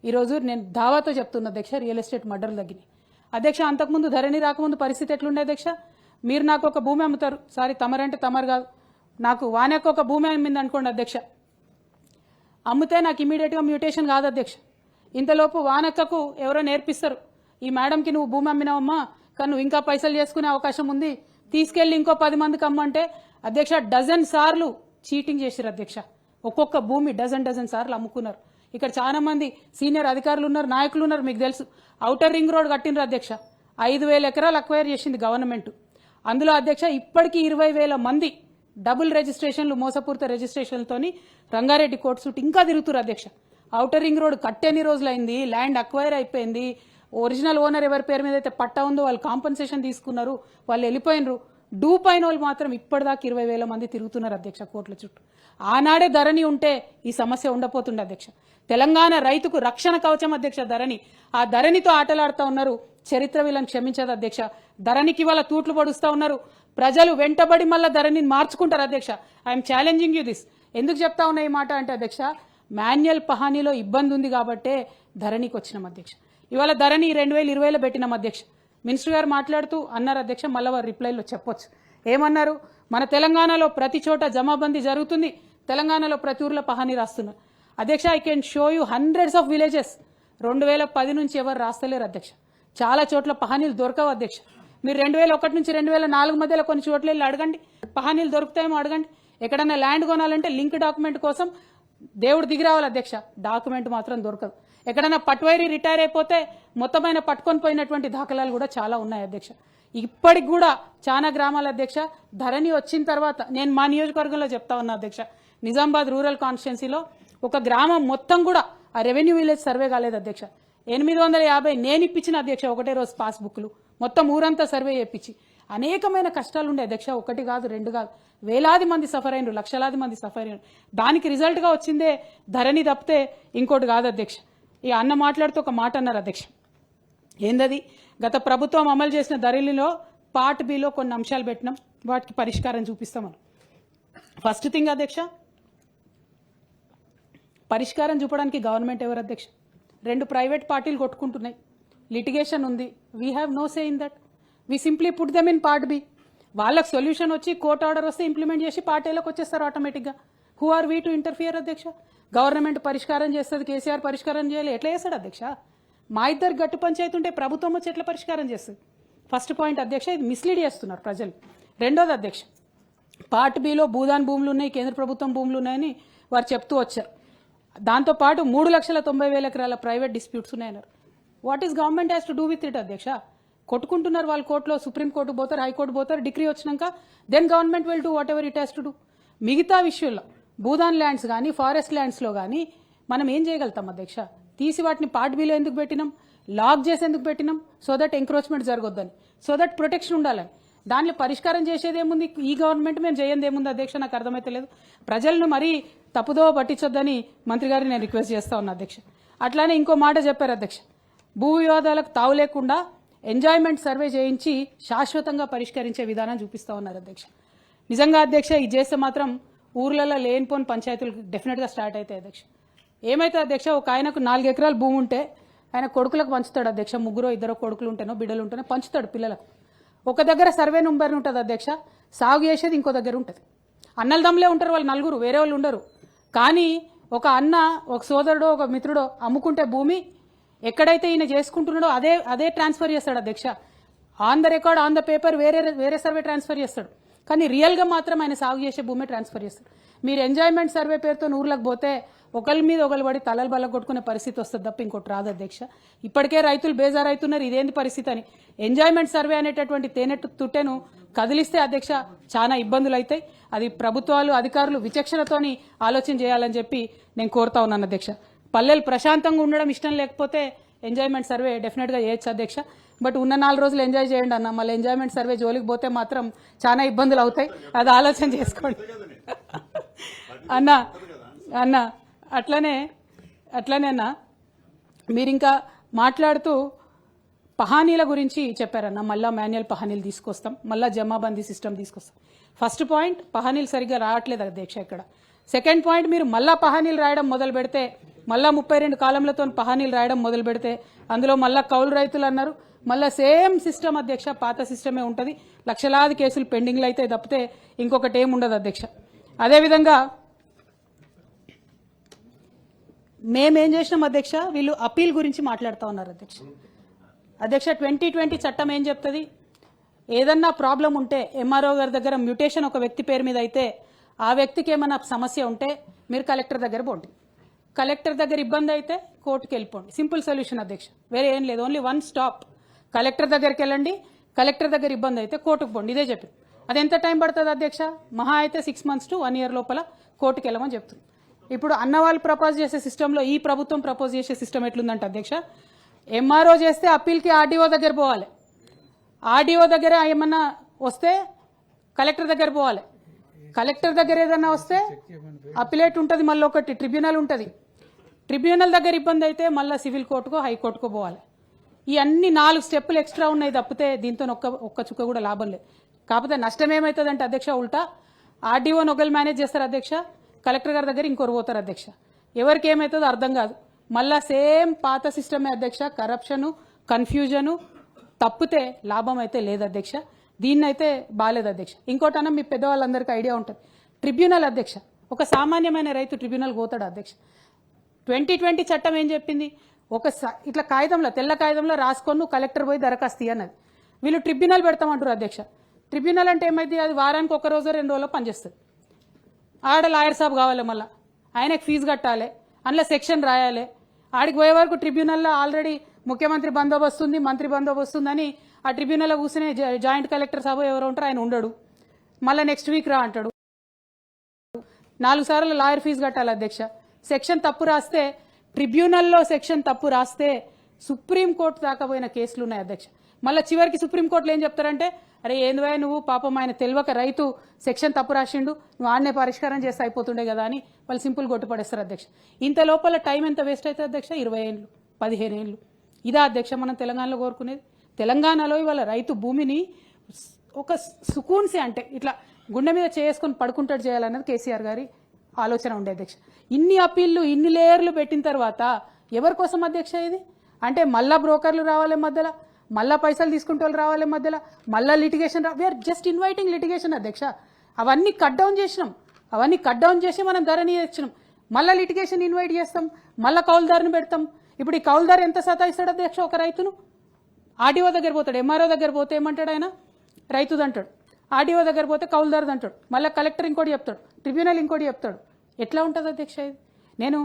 ఈరోజు నేను దావాతో చెప్తున్నా అధ్యక్ష, రియల్ ఎస్టేట్ మర్డర్లు తగ్గినాయి అధ్యక్ష. అంతకుముందు ధరణి రాకముందు పరిస్థితి ఎట్లుండే అధ్యక్ష? మీరు నాకు ఒక భూమి అమ్ముతారు, సారీ తమరంటే తమరు కాదు, నాకు వానకు ఒక భూమి అమ్మింది అనుకోండి అధ్యక్ష, అమ్మితే నాకు ఇమీడియట్గా మ్యూటేషన్ కాదు అధ్యక్ష. ఇంతలోపు వానక్కకు ఎవరో నేర్పిస్తారు, ఈ మేడంకి నువ్వు భూమి అమ్మినావమ్మా, కానీ నువ్వు ఇంకా పైసలు చేసుకునే అవకాశం ఉంది, తీసుకెళ్లి ఇంకో 10 మందికి అమ్మంటే అధ్యక్ష డజన్ సార్లు చీటింగ్ చేశారు అధ్యక్ష. ఒక్కొక్క భూమి డజన్ సార్లు అమ్ముకున్నారు. ఇక్కడ చాలా మంది సీనియర్ అధికారులు ఉన్నారు, నాయకులు ఉన్నారు, మీకు తెలుసు. ఔటర్ రింగ్ రోడ్ కట్టినరు అధ్యక్ష, 5,000 ఎకరాలు అక్వైర్ చేసింది గవర్నమెంట్. అందులో అధ్యక్ష ఇప్పటికీ 20,000 మంది డబుల్ రిజిస్ట్రేషన్లు, మోసపూరిత రిజిస్ట్రేషన్లతోని రంగారెడ్డి కోర్టు చుట్టూ ఇంకా తిరుగుతున్నారు అధ్యక్ష. ఔటర్ రింగ్ రోడ్ కట్టేని రోజులైంది, ల్యాండ్ అక్వైర్ అయిపోయింది, ఒరిజినల్ ఓనర్ ఎవరి పేరు మీద అయితే పట్టా ఉందో వాళ్ళు కాంపన్సేషన్ తీసుకున్నారు, వాళ్ళు వెళ్ళిపోయినరు. డూప్ అయిన వాళ్ళు మాత్రం ఇప్పటిదాకా 20,000 మంది తిరుగుతున్నారు అధ్యక్ష కోర్టుల చుట్టూ. ఆనాడే ధరణి ఉంటే ఈ సమస్య ఉండపోతుండే అధ్యక్ష. తెలంగాణ రైతుకు రక్షణ కవచం అధ్యక్ష ధరణి. ఆ ధరణితో ఆటలాడుతూ ఉన్నారు, చరిత్ర వీళ్ళని క్షమించదు అధ్యక్ష. ధరణికి వాళ్ళ తూట్లు పడుస్తూ ఉన్నారు, ప్రజలు వెంటబడి మళ్ళీ ధరణిని మార్చుకుంటారు అధ్యక్ష. I'm challenging you this. ఎందుకు చెప్తా ఉన్నా ఈ మాట అంటే అధ్యక్ష, మాన్యువల్ పహానీలో ఇబ్బంది ఉంది కాబట్టే ధరణికి వచ్చినాం అధ్యక్ష. ఇవాళ ధరణి 2020లో పెట్టినాం అధ్యక్ష. మినిస్టర్ గారు మాట్లాడుతూ అన్నారు అధ్యక్ష, మళ్ళీ వారు రిప్లైలో చెప్పొచ్చు. ఏమన్నారు? మన తెలంగాణలో ప్రతి చోట జమాబందీ జరుగుతుంది, తెలంగాణలో ప్రతి ఊర్లో పహానీ రాస్తున్నారు అధ్యక్ష. I can show you hundreds of villages 2010 నుంచి ఎవరు రాస్తలేరు అధ్యక్ష. చాలా చోట్ల పహానీలు దొరకవు అధ్యక్ష. మీరు 2001 నుంచి 2004 మధ్యలో కొన్ని చోట్ల వెళ్ళి అడగండి, పహానీలు దొరుకుతాయేమో అడగండి. ఎక్కడన్నా ల్యాండ్ కొనాలంటే లింక్ డాక్యుమెంట్ కోసం దేవుడు దిగి రావాలి అధ్యక్ష, డాక్యుమెంట్ మాత్రం దొరకదు. ఎక్కడన్నా పట్వైరీ రిటైర్ అయిపోతే మొత్తమైన పట్టుకొని పోయినటువంటి దాఖలాలు కూడా చాలా ఉన్నాయి అధ్యక్ష. ఇప్పటికి కూడా చాలా గ్రామాల అధ్యక్ష ధరణి వచ్చిన తర్వాత నేను మా నియోజకవర్గంలో చెప్తా ఉన్నా అధ్యక్ష, నిజామాబాద్ రూరల్ కాన్స్టిట్యున్సీలో ఒక గ్రామం మొత్తం కూడా ఆ రెవెన్యూ విలేజ్ సర్వే కాలేదు అధ్యక్ష. 850 నేను ఇప్పించిన అధ్యక్ష ఒకటే రోజు పాస్బుక్లు మొత్తం ఊరంతా సర్వే చేయించి అనేకమైన కష్టాలు ఉండే అధ్యక్ష. ఒకటి కాదు రెండు కాదు, వేలాది మంది సఫర్ అయినరు, లక్షలాది మంది సఫర్ అయినరు. దానికి రిజల్ట్గా వచ్చిందే ధరణి తప్పితే ఇంకోటి కాదు అధ్యక్ష. ఈ అన్న మాట్లాడుతూ ఒక మాట అన్నారు అధ్యక్ష, ఏందది గత ప్రభుత్వం అమలు చేసిన ధరణిలో పార్ట్ బిలో కొన్ని అంశాలు పెట్టినాం, వాటికి పరిష్కారం చూపిస్తామని. ఫస్ట్ థింగ్ అధ్యక్ష, పరిష్కారం చూపడానికి గవర్నమెంట్ ఎవరు అధ్యక్ష? 2 ప్రైవేట్ పార్టీలు కొట్టుకుంటున్నాయి, లిటిగేషన్ ఉంది. We have no say in that, we simply put them in part B. వాళ్ళకి సొల్యూషన్ వచ్చి కోర్ట్ ఆర్డర్ వస్తే ఇంప్లిమెంట్ చేసి పార్టీలోకి వచ్చేస్తారు ఆటోమేటిక్గా. Who are we to interfere అధ్యక్ష? గవర్నమెంట్ పరిష్కారం చేస్తుంది, కేసీఆర్ పరిష్కారం చేయాలి, ఎట్లా చేస్తాడు అధ్యక్ష? మా ఇద్దరు గట్టు పంచాయతీ ఉంటే ప్రభుత్వం వచ్చి ఎట్లా పరిష్కారం చేస్తుంది? ఫస్ట్ పాయింట్ అధ్యక్ష, ఇది మిస్లీడ్ చేస్తున్నారు ప్రజలు. రెండోది అధ్యక్ష, పార్ట్ బిలో భూదాన్ భూములు ఉన్నాయి, కేంద్ర ప్రభుత్వం భూములు ఉన్నాయని వారు చెప్తూ వచ్చారు. దాంతోపాటు 3,90,000 ఎకరాల ప్రైవేట్ డిస్ప్యూట్స్ ఉన్నాయన్నారు. What is government has to do with it అధ్యక్ష? కొట్టుకుంటున్నారు వాళ్ళు, కోర్టులో సుప్రీంకోర్టు పోతారు, హైకోర్టు పోతారు, డిగ్రీ వచ్చినాక then government will do whatever it has to do. మిగతా విషయంలో భూదాన్ ల్యాండ్స్ కానీ ఫారెస్ట్ ల్యాండ్స్లో కానీ మనం ఏం చేయగలుగుతాం అధ్యక్ష? తీసి వాటిని పార్ట్ బిలో ఎందుకు పెట్టినాం, లాక్ చేసి ఎందుకు పెట్టినాం? సో దట్ ఎంక్రోచ్మెంట్ జరగొద్దని, సో దట్ ప్రొటెక్షన్ ఉండాలని. దాంట్లో పరిష్కారం చేసేది ఏముంది? ఈ గవర్నమెంట్ మేము చేయంది ఏముంది అధ్యక్ష? నాకు అర్థమైతే లేదు. ప్రజలను మరీ తప్పుదో పట్టించొద్దని మంత్రి గారిని నేను రిక్వెస్ట్ చేస్తా ఉన్నా అధ్యక్ష. అట్లానే ఇంకో మాట చెప్పారు అధ్యక్ష, భూ వివాదాలకు తావు లేకుండా ఎంజాయ్మెంట్ సర్వే చేయించి శాశ్వతంగా పరిష్కరించే విధానం చూపిస్తా ఉన్నారు అధ్యక్ష. నిజంగా అధ్యక్ష ఇది చేస్తే మాత్రం ఊర్లలో లేనిపోని పంచాయతీలు డెఫినెట్గా స్టార్ట్ అవుతాయి అధ్యక్ష. ఏమైతే అధ్యక్ష, ఒక ఆయనకు 4 ఎకరాల భూమి ఉంటే ఆయన కొడుకులకు పంచుతాడు అధ్యక్ష. 3-2 కొడుకులు ఉంటేనో బిడ్డలు ఉంటేనో పంచుతాడు పిల్లలకు. ఒక దగ్గర సర్వే నెంబర్ ఉంటుంది అధ్యక్ష, సాగు చేసేది ఇంకో దగ్గర ఉంటుంది. అన్నల దమ్ములే ఉంటారు వాళ్ళు, 4 వేరే వాళ్ళు ఉండరు. కానీ ఒక అన్న, ఒక సోదరుడో ఒక మిత్రుడో అమ్ముకుంటే భూమి ఎక్కడైతే ఈయన చేసుకుంటున్నాడో అదే ట్రాన్స్ఫర్ చేస్తాడు అధ్యక్ష. On the record, on the paper వేరే సర్వే ట్రాన్స్ఫర్ చేస్తాడు. కానీ రియల్గా మాత్రం ఆయన సాగు చేసే భూమి ట్రాన్స్ఫర్ చేస్తాడు. మీరు ఎంజాయ్మెంట్ సర్వే పేరుతో ఊర్లకు పోతే ఒకరి మీద ఒకరు పడి తలలు బల్ల కొట్టుకునే పరిస్థితి వస్తుంది తప్ప ఇంకోటి రాదు అధ్యక్ష. ఇప్పటికే రైతులు బేజారైతున్నారు, ఇదేంది పరిస్థితి అని. ఎంజాయ్మెంట్ సర్వే అనేటటువంటి తేనెట్టు తుట్టెను కదిలిస్తే అధ్యక్ష చాలా ఇబ్బందులు అవుతాయి. అది ప్రభుత్వాలు, అధికారులు విచక్షణతోని ఆలోచన చేయాలని చెప్పి నేను కోరుతా ఉన్నాను అధ్యక్ష. పల్లెలు ప్రశాంతంగా ఉండడం ఇష్టం లేకపోతే ఎంజాయ్మెంట్ సర్వే డెఫినెట్గా చేయొచ్చు అధ్యక్ష. బట్ ఉన్న 4 రోజులు ఎంజాయ్ చేయండి అన్న, మళ్ళీ ఎంజాయ్మెంట్ సర్వే జోలికి పోతే మాత్రం చాలా ఇబ్బందులు అవుతాయి. అది ఆలోచన చేసుకోండి అన్న. అన్న అట్లనే అన్న మీరు ఇంకా మాట్లాడుతూ పహానీల గురించి చెప్పారన్న. మళ్ళా మాన్యువల్ పహానీలు తీసుకొస్తాం, మళ్ళా జమాబందీ సిస్టమ్ తీసుకొస్తాం. ఫస్ట్ పాయింట్, పహానీలు సరిగ్గా రావట్లేదు అధ్యక్ష ఇక్కడ. సెకండ్ పాయింట్, మీరు మళ్ళా పహానీలు రాయడం మొదలు పెడితే, మళ్ళా 32 కాలంలతో పహానీలు రాయడం మొదలు పెడితే అందులో మళ్ళా కౌలు రైతులు అన్నారు, మళ్ళా సేమ్ సిస్టమ్ అధ్యక్ష, పాత సిస్టమే ఉంటుంది. లక్షలాది కేసులు పెండింగ్లు అయితే తప్పితే ఇంకొకటి ఏముండదు అధ్యక్ష. అదేవిధంగా మేమేం చేసినాం అధ్యక్ష, వీళ్ళు అప్పీల్ గురించి మాట్లాడుతూ ఉన్నారు అధ్యక్ష. 2020 చట్టం ఏం చెప్తుంది? ఏదన్నా ప్రాబ్లం ఉంటే ఎంఆర్ఓ గారి దగ్గర మ్యూటేషన్ ఒక వ్యక్తి పేరు మీద అయితే ఆ వ్యక్తికి ఏమైనా సమస్య ఉంటే మీరు కలెక్టర్ దగ్గర పోండి, కలెక్టర్ దగ్గర ఇబ్బంది అయితే కోర్టుకి వెళ్ళిపోండి. సింపుల్ సొల్యూషన్ అధ్యక్ష, వేరే ఏం లేదు. Only 1 stop. కలెక్టర్ దగ్గరికి వెళ్ళండి, కలెక్టర్ దగ్గర ఇబ్బంది అయితే కోర్టుకు పోండి, ఇదే చెప్పి. అది ఎంత టైం పడుతుంది అధ్యక్ష? మహా అయితే 6 months to 1 year లోపల కోర్టుకు వెళ్ళమని చెప్తుంది. ఇప్పుడు అన్నవాళ్ళు ప్రపోజ్ చేసే సిస్టంలో ఈ ప్రభుత్వం ప్రపోజ్ చేసే సిస్టమ్ ఎట్లుందంటే అధ్యక్ష, ఎంఆర్ఓ చేస్తే అప్పీల్కి ఆర్డీఓ దగ్గర పోవాలి, ఆర్డీఓ దగ్గర ఏమన్నా వస్తే కలెక్టర్ దగ్గర పోవాలి, కలెక్టర్ దగ్గర ఏదన్నా వస్తే అప్పిలేట్ ఉంటుంది, మళ్ళీ ఒకటి ట్రిబ్యునల్ ఉంటుంది, ట్రిబ్యునల్ దగ్గర ఇబ్బంది అయితే మళ్ళీ సివిల్ కోర్టుకో హైకోర్టుకో పోవాలి. ఈ అన్ని 4 స్టెప్పులు ఎక్స్ట్రా ఉన్నాయి తప్పితే దీంతో ఒక్క చుక్క కూడా లాభం లేదు. కాకపోతే నష్టం ఏమవుతుందంటే అధ్యక్ష, ఉల్టా ఆర్డీఓని ఒకరు మేనేజ్ చేస్తారు అధ్యక్ష, కలెక్టర్ గారి దగ్గర ఇంకొరు పోతారు అధ్యక్ష. ఎవరికి ఏమవుతుందో అర్థం కాదు. మళ్ళా సేమ్ పాత సిస్టమే అధ్యక్ష, కరప్షను, కన్ఫ్యూజను తప్పితే లాభం అయితే లేదు అధ్యక్ష. దీన్నైతే బాలేదు అధ్యక్ష. ఇంకోటన్నా మీ పెద్దవాళ్ళందరికీ ఐడియా ఉంటుంది, ట్రిబ్యునల్ అధ్యక్ష, ఒక సామాన్యమైన రైతు ట్రిబ్యునల్ పోతాడు అధ్యక్ష. 2020 చట్టం ఏం చెప్పింది? ఇట్లా కాగితంలో, తెల్ల కాగితంలో రాసుకొని కలెక్టర్ పోయి దరఖాస్తు అన్నది. వీళ్ళు ట్రిబ్యునల్ పెడతామంటారు అధ్యక్ష. ట్రిబ్యునల్ అంటే ఏమైంది? అది వారానికి 1 రోజు 2 రోజులు పనిచేస్తుంది. ఆడ లాయర్ సాబ్ కావాలి, మళ్ళీ ఆయనకు ఫీజు కట్టాలి, అందులో సెక్షన్ రాయాలి. ఆడికి పోయే వరకు ట్రిబ్యునల్లో ఆల్రెడీ ముఖ్యమంత్రి బందోబస్తు ఉంది, మంత్రి బందోబస్తు ఉందని ఆ ట్రిబ్యునల్లో కూర్చునే జాయింట్ కలెక్టర్ సభ ఎవరు ఉంటారు, ఆయన ఉండడు. మళ్ళీ నెక్స్ట్ వీక్ రా అంటాడు. 4 సార్లు లాయర్ ఫీజు కట్టాలి అధ్యక్ష. సెక్షన్ తప్పు రాస్తే, ట్రిబ్యునల్లో సెక్షన్ తప్పు రాస్తే సుప్రీంకోర్టు దాకా పోయిన కేసులు ఉన్నాయి అధ్యక్ష. మళ్ళీ చివరికి సుప్రీంకోర్టులో ఏం చెప్తారంటే, అరే ఏందివా నువ్వు, పాపం ఆయన తెలియక రైతు సెక్షన్ తప్పు రాసిండు, నువ్వు ఆడనే పరిష్కారం చేస్తే అయిపోతుండే కదా అని వాళ్ళు సింపుల్ కొట్టుపడేస్తారు అధ్యక్ష. ఇంత లోపల టైం ఎంత వేస్ట్ అవుతుంది అధ్యక్ష? 20 ఏళ్ళు 15 ఏళ్ళు. ఇదా అధ్యక్ష మనం తెలంగాణలో కోరుకునేది? తెలంగాణలో ఇవాళ రైతు భూమిని ఒక సుకూన్సే, అంటే ఇట్లా గుండె మీద చేసుకొని పడుకుంటాడు చేయాలన్నది కేసీఆర్ గారి ఆలోచన ఉండే అధ్యక్ష. ఇన్ని అప్పీళ్లు, ఇన్ని లేయర్లు పెట్టిన తర్వాత ఎవరి కోసం అధ్యక్ష ఇది? అంటే మళ్ళా బ్రోకర్లు రావాలి మధ్యలో, మళ్ళా పైసలు తీసుకుంటే వాళ్ళు రావాలి మధ్యలో, మళ్ళా litigation we are just inviting litigation అధ్యక్ష. అవన్నీ కట్ డౌన్ చేసినాం, అవన్నీ కట్ డౌన్ చేసి మనం ధరణి తెచ్చినాం. మళ్ళా లిటిగేషన్ ఇన్వైట్ చేస్తాం, మళ్ళా కౌలుదారుని పెడతాం. ఇప్పుడు ఈ కౌలుదారు ఎంత సతాయిస్తాడు అధ్యక్ష ఒక రైతును? ఆర్డీఓ దగ్గర పోతాడు, ఎంఆర్ఓ దగ్గర పోతే ఏమంటాడు ఆయన? రైతుది అంటాడు. ఆర్డీఓ దగ్గర పోతే కౌలుదారుది అంటాడు. మళ్ళీ కలెక్టర్ ఇంకోటి చెప్తాడు, ట్రిబ్యునల్ ఇంకోటి చెప్తాడు. ఎట్లా ఉంటుంది అధ్యక్ష ఇది? నేను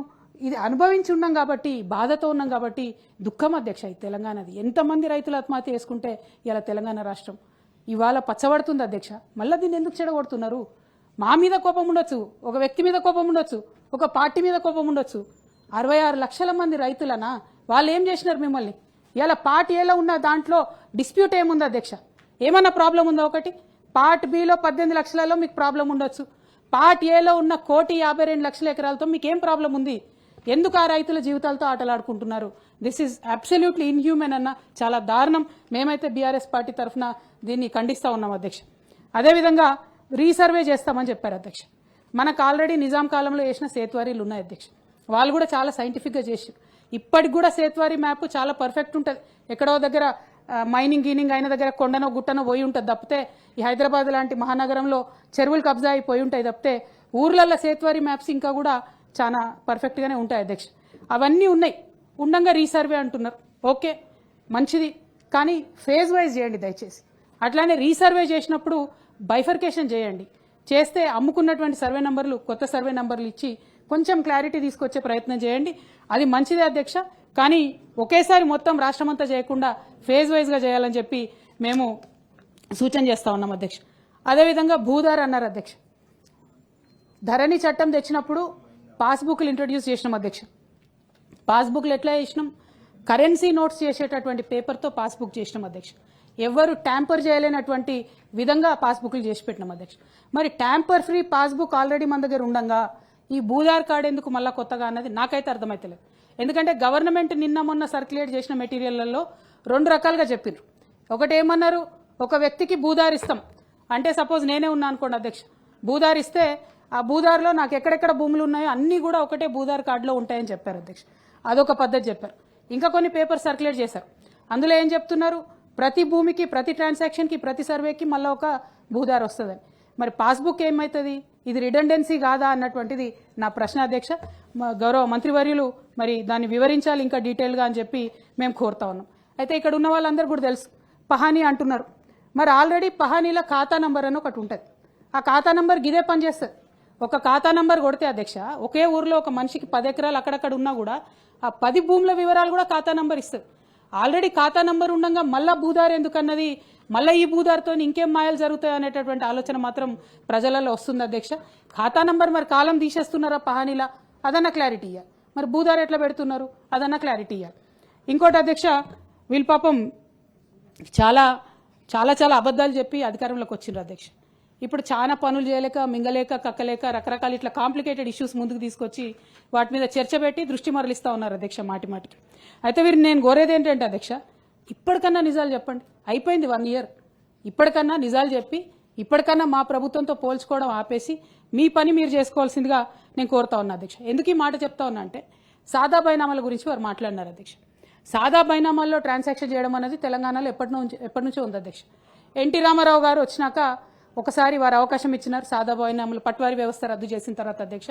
ఇది అనుభవించి ఉన్నాం కాబట్టి, బాధతో ఉన్నాం కాబట్టి దుఃఖం అధ్యక్ష. ఇది తెలంగాణది. ఎంతమంది రైతులు ఆత్మహత్య చేసుకుంటే ఇలా తెలంగాణ రాష్ట్రం ఇవాళ పచ్చబడుతుంది అధ్యక్ష. మళ్ళీ దీన్ని ఎందుకు చెడగొడుతున్నారు? మా మీద కోపం ఉండొచ్చు, ఒక వ్యక్తి మీద కోపం ఉండొచ్చు, ఒక పార్టీ మీద కోపం ఉండొచ్చు. 66 లక్షల మంది రైతులనా? వాళ్ళు ఏం చేసినారు మిమ్మల్ని? ఇలా పార్ట్ ఏలో ఉన్న దాంట్లో డిస్ప్యూట్ ఏముంది అధ్యక్ష? ఏమన్నా ప్రాబ్లం ఉందా? ఒకటి పార్ట్ బిలో 18 లక్షలలో మీకు ప్రాబ్లం ఉండొచ్చు, పార్ట్ ఏలో ఉన్న 1,52,00,000 ఎకరాలతో మీకు ఏం ప్రాబ్లం ఉంది? ఎందుకు ఆ రైతుల జీవితాలతో ఆటలాడుకుంటున్నారు? దిస్ ఈజ్ అబ్సల్యూట్లీ ఇన్హ్యూమన్ అన్న, చాలా దారుణం. మేమైతే బీఆర్ఎస్ పార్టీ తరఫున దీన్ని ఖండిస్తూ ఉన్నాం అధ్యక్ష. అదేవిధంగా రీసర్వే చేస్తామని చెప్పారు అధ్యక్ష. మనకు ఆల్రెడీ నిజాం కాలంలో వేసిన సేత్వారీలు ఉన్నాయి అధ్యక్ష. వాళ్ళు కూడా చాలా సైంటిఫిక్గా చేసి, ఇప్పటికి కూడా సేత్వారీ మ్యాప్ చాలా పర్ఫెక్ట్ ఉంటుంది. ఎక్కడో దగ్గర మైనింగ్ గీనింగ్ అయిన దగ్గర కొండనో గుట్టనో పోయి ఉంటుంది తప్పితే, ఈ హైదరాబాద్ లాంటి మహానగరంలో చెరువులు కబ్జా అయిపోయి ఉంటాయి తప్పితే, ఊర్లలో సేత్వారీ మ్యాప్స్ ఇంకా కూడా చాలా పర్ఫెక్ట్గానే ఉంటాయి అధ్యక్ష. అవన్నీ ఉన్నాయి, ఉండంగా రీసర్వే అంటున్నారు. ఓకే, మంచిది, కానీ ఫేజ్ వైజ్ చేయండి దయచేసి. అట్లానే రీసర్వే చేసినప్పుడు బైఫర్కేషన్ చేయండి. చేస్తే అమ్ముకున్నటువంటి సర్వే నంబర్లు కొత్త సర్వే నంబర్లు ఇచ్చి కొంచెం క్లారిటీ తీసుకొచ్చే ప్రయత్నం చేయండి. అది మంచిదే అధ్యక్ష. కానీ ఒకేసారి మొత్తం రాష్ట్రమంతా చేయకుండా ఫేజ్ వైజ్గా చేయాలని చెప్పి మేము సూచన చేస్తా ఉన్నాం అధ్యక్ష. అదేవిధంగా భూదార్ అన్నారు అధ్యక్ష. ధరణి చట్టం తెచ్చినప్పుడు పాస్బుక్లు ఇంట్రొడ్యూస్ చేసినాం అధ్యక్ష. పాస్బుక్లు ఎట్లా చేసినాం? కరెన్సీ నోట్స్ చేసేటటువంటి పేపర్తో పాస్బుక్ చేసినాం అధ్యక్ష. ఎవరు ట్యాంపర్ చేయలేనటువంటి విధంగా పాస్బుక్లు చేసి పెట్టినాం అధ్యక్ష. మరి ట్యాంపర్ ఫ్రీ పాస్బుక్ ఆల్రెడీ మన దగ్గర ఉండగా ఈ భూదార్ కార్డు ఎందుకు మళ్ళా కొత్తగా అన్నది నాకైతే అర్థమైతలేదు. ఎందుకంటే గవర్నమెంట్ నిన్న మొన్న సర్క్యులేట్ చేసిన మెటీరియల్లలో 2 రకాలుగా చెప్పారు. ఒకటి ఏమన్నారు, ఒక వ్యక్తికి భూదార్ ఇస్తాం అంటే, సపోజ్ నేనే ఉన్నా అనుకోండి అధ్యక్ష, భూదార్ ఇస్తే ఆ భూదార్లో నాకు ఎక్కడెక్కడ భూములు ఉన్నాయో అన్నీ కూడా ఒకటే భూదార్ కార్డులో ఉంటాయని చెప్పారు అధ్యక్ష. అదొక పద్ధతి చెప్పారు. ఇంకా కొన్ని పేపర్ సర్క్యులేట్ చేశారు. అందులో ఏం చెప్తున్నారు, ప్రతి భూమికి, ప్రతి ట్రాన్సాక్షన్కి, ప్రతి సర్వేకి మళ్ళీ ఒక భూదార్ వస్తుందని. మరి పాస్బుక్ ఏమవుతుంది? ఇది రిడెండెన్సీ కాదా అన్నటువంటిది నా ప్రశ్న అధ్యక్ష. గౌరవ మంత్రివర్యులు మరి దాన్ని వివరించాలి ఇంకా డీటెయిల్గా అని చెప్పి మేము కోరుతా ఉన్నాం. అయితే ఇక్కడ ఉన్న వాళ్ళందరూ కూడా తెలుసు, పహానీ అంటున్నారు. మరి ఆల్రెడీ పహానీలో ఖాతా నంబర్ అని ఒకటి ఉంటుంది. ఆ ఖాతా నంబర్ గిదే పనిచేస్తుంది. ఒక ఖాతా నంబర్ కొడితే అధ్యక్ష, ఒకే ఊర్లో ఒక మనిషికి 10 ఎకరాలు అక్కడక్కడ ఉన్నా కూడా ఆ 10 భూముల వివరాలు కూడా ఖాతా నంబర్ ఇస్తుంది. ఆల్రెడీ ఖాతా నంబర్ ఉండగా మళ్ళా భూదార్ ఎందుకన్నది, మళ్ళీ ఈ భూదార్తో ఇంకేం మాయలు జరుగుతాయి అనేటటువంటి ఆలోచన మాత్రం ప్రజలలో వస్తుంది అధ్యక్ష. ఖాతా నంబర్ మరి కాలం తీసేస్తున్నారా పహానీలా, అదన్నా క్లారిటీ ఇవ్వాలి. మరి భూదార్ ఎట్లా పెడుతున్నారు, అదన్నా క్లారిటీ ఇవ్వాలి. ఇంకోటి అధ్యక్ష, వీళ్ళు పాపం చాలా చాలా చాలా అబద్ధాలు చెప్పి అధికారంలోకి వచ్చిండ్రు అధ్యక్ష. ఇప్పుడు చాలా పనులు చేయలేక, మింగలేక, కక్కలేక రకరకాల ఇట్లా కాంప్లికేటెడ్ ఇష్యూస్ ముందుకు తీసుకొచ్చి వాటి మీద చర్చ పెట్టి దృష్టి మరలిస్తూ ఉన్నారు అధ్యక్ష మాటి మాటికి. అయితే వీరు నేను కోరేది ఏంటంటే అధ్యక్ష, ఇప్పటికన్నా నిజాలు చెప్పండి. అయిపోయింది 1 ఇయర్. ఇప్పటికన్నా నిజాలు చెప్పి, ఇప్పటికన్నా మా ప్రభుత్వంతో పోల్చుకోవడం ఆపేసి మీ పని మీరు చేసుకోవాల్సిందిగా నేను కోరుతా ఉన్నా అధ్యక్ష. ఎందుకు ఈ మాట చెప్తా ఉన్నా అంటే, సాదా బైనామాల గురించి వారు మాట్లాడినారు అధ్యక్ష. సాదా బైనామాల్లో ట్రాన్సాక్షన్ చేయడం అనేది తెలంగాణలో ఎప్పటి నుంచో ఉంది అధ్యక్ష. ఎన్టీ రామారావు గారు వచ్చినాక ఒకసారి వారు అవకాశం ఇచ్చినారు. సాదా బైనామాలు పట్వారీ వ్యవస్థ రద్దు చేసిన తర్వాత అధ్యక్ష,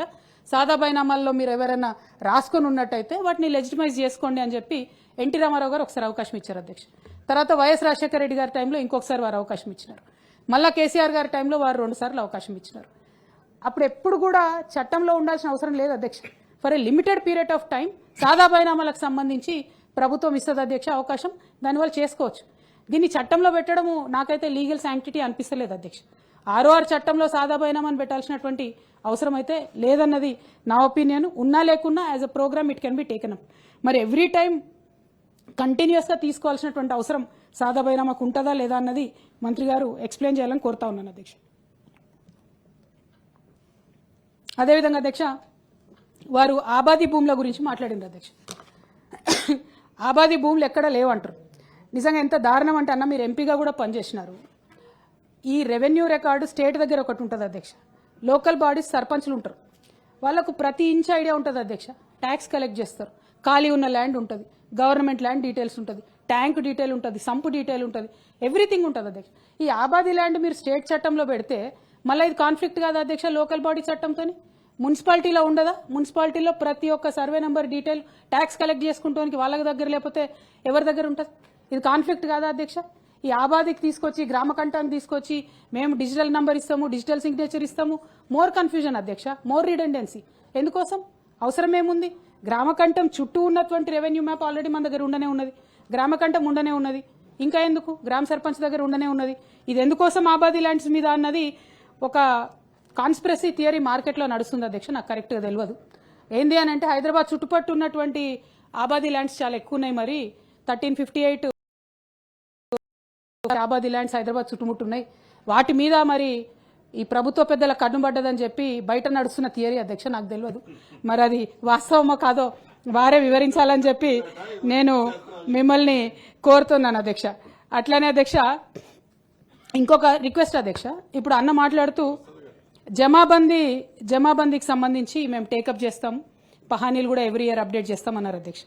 సాదా బైనామాల్లో మీరు ఎవరైనా రాసుకొని ఉన్నట్టయితే వాటిని లెజిటిమైజ్ చేసుకోండి అని చెప్పి ఎన్టీ రామారావు గారు ఒకసారి అవకాశం ఇచ్చారు అధ్యక్ష. తర్వాత వైఎస్ రాజశేఖర రెడ్డి గారి టైంలో ఇంకొకసారి వారు అవకాశం ఇచ్చినారు. మళ్ళా కేసీఆర్ గారి టైంలో వారు 2 సార్లు అవకాశం ఇచ్చినారు. అప్పుడు ఎప్పుడు కూడా చట్టంలో ఉండాల్సిన అవసరం లేదు అధ్యక్ష. For a limited period of time సాదా బైనామాలకు సంబంధించి ప్రభుత్వం ఇస్తుంది అధ్యక్ష అవకాశం, దానివల్ల చేసుకోవచ్చు. దీన్ని చట్టంలో పెట్టడము నాకైతే లీగల్ శాంక్టిటీ అనిపిస్తలేదు అధ్యక్ష. ROR చట్టంలో సాదా బైనామాని పెట్టాల్సినటువంటి అవసరం అయితే లేదన్నది నా ఒపీనియన్. ఉన్నా లేకున్నా as a program it can be taken up. మరి ఎవ్రీ టైం కంటిన్యూస్గా తీసుకోవాల్సినటువంటి అవసరం సాదా బైనామాకు ఉంటుందా లేదా అన్నది మంత్రి గారు ఎక్స్ప్లెయిన్ చేయాలని కోరుతా ఉన్నాను అధ్యక్ష. అదేవిధంగా అధ్యక్ష వారు ఆబాది భూముల గురించి మాట్లాడింది అధ్యక్ష. ఆబాది భూములు ఎక్కడ లేవంటారు. నిజంగా ఎంత దారుణం అంటే అన్న, మీరు ఎంపీగా కూడా పనిచేసినారు. ఈ రెవెన్యూ రికార్డు స్టేట్ దగ్గర ఒకటి ఉంటుంది అధ్యక్ష. లోకల్ బాడీస్ సర్పంచ్లు ఉంటారు, వాళ్ళకు ప్రతి ఇంచ్ ఐడియా ఉంటుంది అధ్యక్ష. ట్యాక్స్ కలెక్ట్ చేస్తారు, ఖాళీ ఉన్న ల్యాండ్ ఉంటుంది, గవర్నమెంట్ ల్యాండ్ డీటెయిల్స్ ఉంటుంది, ట్యాంక్ డీటెయిల్ ఉంటుంది, సంపు డీటెయిల్ ఉంటుంది, ఎవ్రీథింగ్ ఉంటుంది అధ్యక్ష. ఈ ఆబాది ల్యాండ్ మీరు స్టేట్ చట్టంలో పెడితే మళ్ళీ ఇది కాన్ఫ్లిక్ట్ కాదా అధ్యక్ష లోకల్ బాడీ చట్టంతో? మున్సిపాలిటీలో ఉండదా? మున్సిపాలిటీలో ప్రతి ఒక్క survey number detail tax collect చేసుకుంటానికి వాళ్ళ దగ్గర లేకపోతే ఎవరి దగ్గర ఉంటుంది? ఇది కాన్ఫ్లిక్ట్ కాదా అధ్యక్ష? ఈ ఆబాదికి తీసుకొచ్చి గ్రామ కంఠానికి తీసుకొచ్చి మేము డిజిటల్ నంబర్ ఇస్తాము, డిజిటల్ సిగ్నేచర్ ఇస్తాము, మోర్ కన్ఫ్యూజన్ అధ్యక్ష, మోర్ రిడెండెన్సీ. ఎందుకోసం? అవసరం ఏముంది? గ్రామ కంఠం చుట్టూ ఉన్నటువంటి రెవెన్యూ మ్యాప్ ఆల్రెడీ మన దగ్గర ఉండనే ఉన్నది, గ్రామ కంఠం ఉండనే ఉన్నది, ఇంకా ఎందుకు గ్రామ సర్పంచ్ దగ్గర ఉండనే ఉన్నది. ఇది ఎందుకోసం ఆబాది ల్యాండ్స్ మీద అన్నది ఒక కాన్స్పిరసీ థియరీ మార్కెట్లో నడుస్తుంది అధ్యక్ష. నాకు కరెక్ట్గా తెలియదు. ఏంది అని అంటే హైదరాబాద్ చుట్టుపట్టు ఉన్నటువంటి ఆబాది ల్యాండ్స్ చాలా ఎక్కువ ఉన్నాయి. మరి 1358 ఆబాది ల్యాండ్స్ హైదరాబాద్ చుట్టుముట్టున్నాయి. వాటి మీద మరి ఈ ప్రభుత్వ పెద్దల కన్నుబడ్డదని చెప్పి బయట నడుస్తున్న థియరీ అధ్యక్ష. నాకు తెలియదు, మరి అది వాస్తవమో కాదో వారే వివరించాలని చెప్పి నేను మిమ్మల్ని కోరుతున్నాను అధ్యక్ష. అట్లానే అధ్యక్ష ఇంకొక రిక్వెస్ట్ అధ్యక్ష. ఇప్పుడు అన్న మాట్లాడుతూ జమాబందీకి సంబంధించి మేము టేకప్ చేస్తాము, పహానీలు కూడా ఎవ్రీ ఇయర్ అప్డేట్ చేస్తామన్నారు అధ్యక్ష.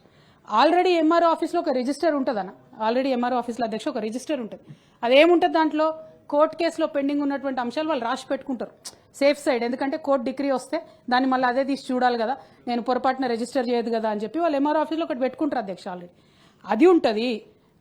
ఆల్రెడీ ఎంఆర్ఓ ఆఫీస్లో ఒక రిజిస్టర్ ఉంటుంది అన్న. ఆల్రెడీ ఎంఆర్ఓ ఆఫీస్లో అధ్యక్ష ఒక రిజిస్టర్ ఉంటుంది. అదేముంటుంది దాంట్లో? కోర్టు కేసులో పెండింగ్ ఉన్నటువంటి అంశాలు వాళ్ళు రాసి పెట్టుకుంటారు సేఫ్ సైడ్. ఎందుకంటే కోర్టు డిగ్రీ వస్తే దాన్ని మళ్ళీ అదే తీసి చూడాలి కదా, నేను పొరపాటున రిజిస్టర్ చేయదు కదా అని చెప్పి వాళ్ళు ఎంఆర్ఓ ఆఫీస్లో ఒకటి పెట్టుకుంటారు అధ్యక్ష. ఆల్రెడీ అది ఉంటుంది.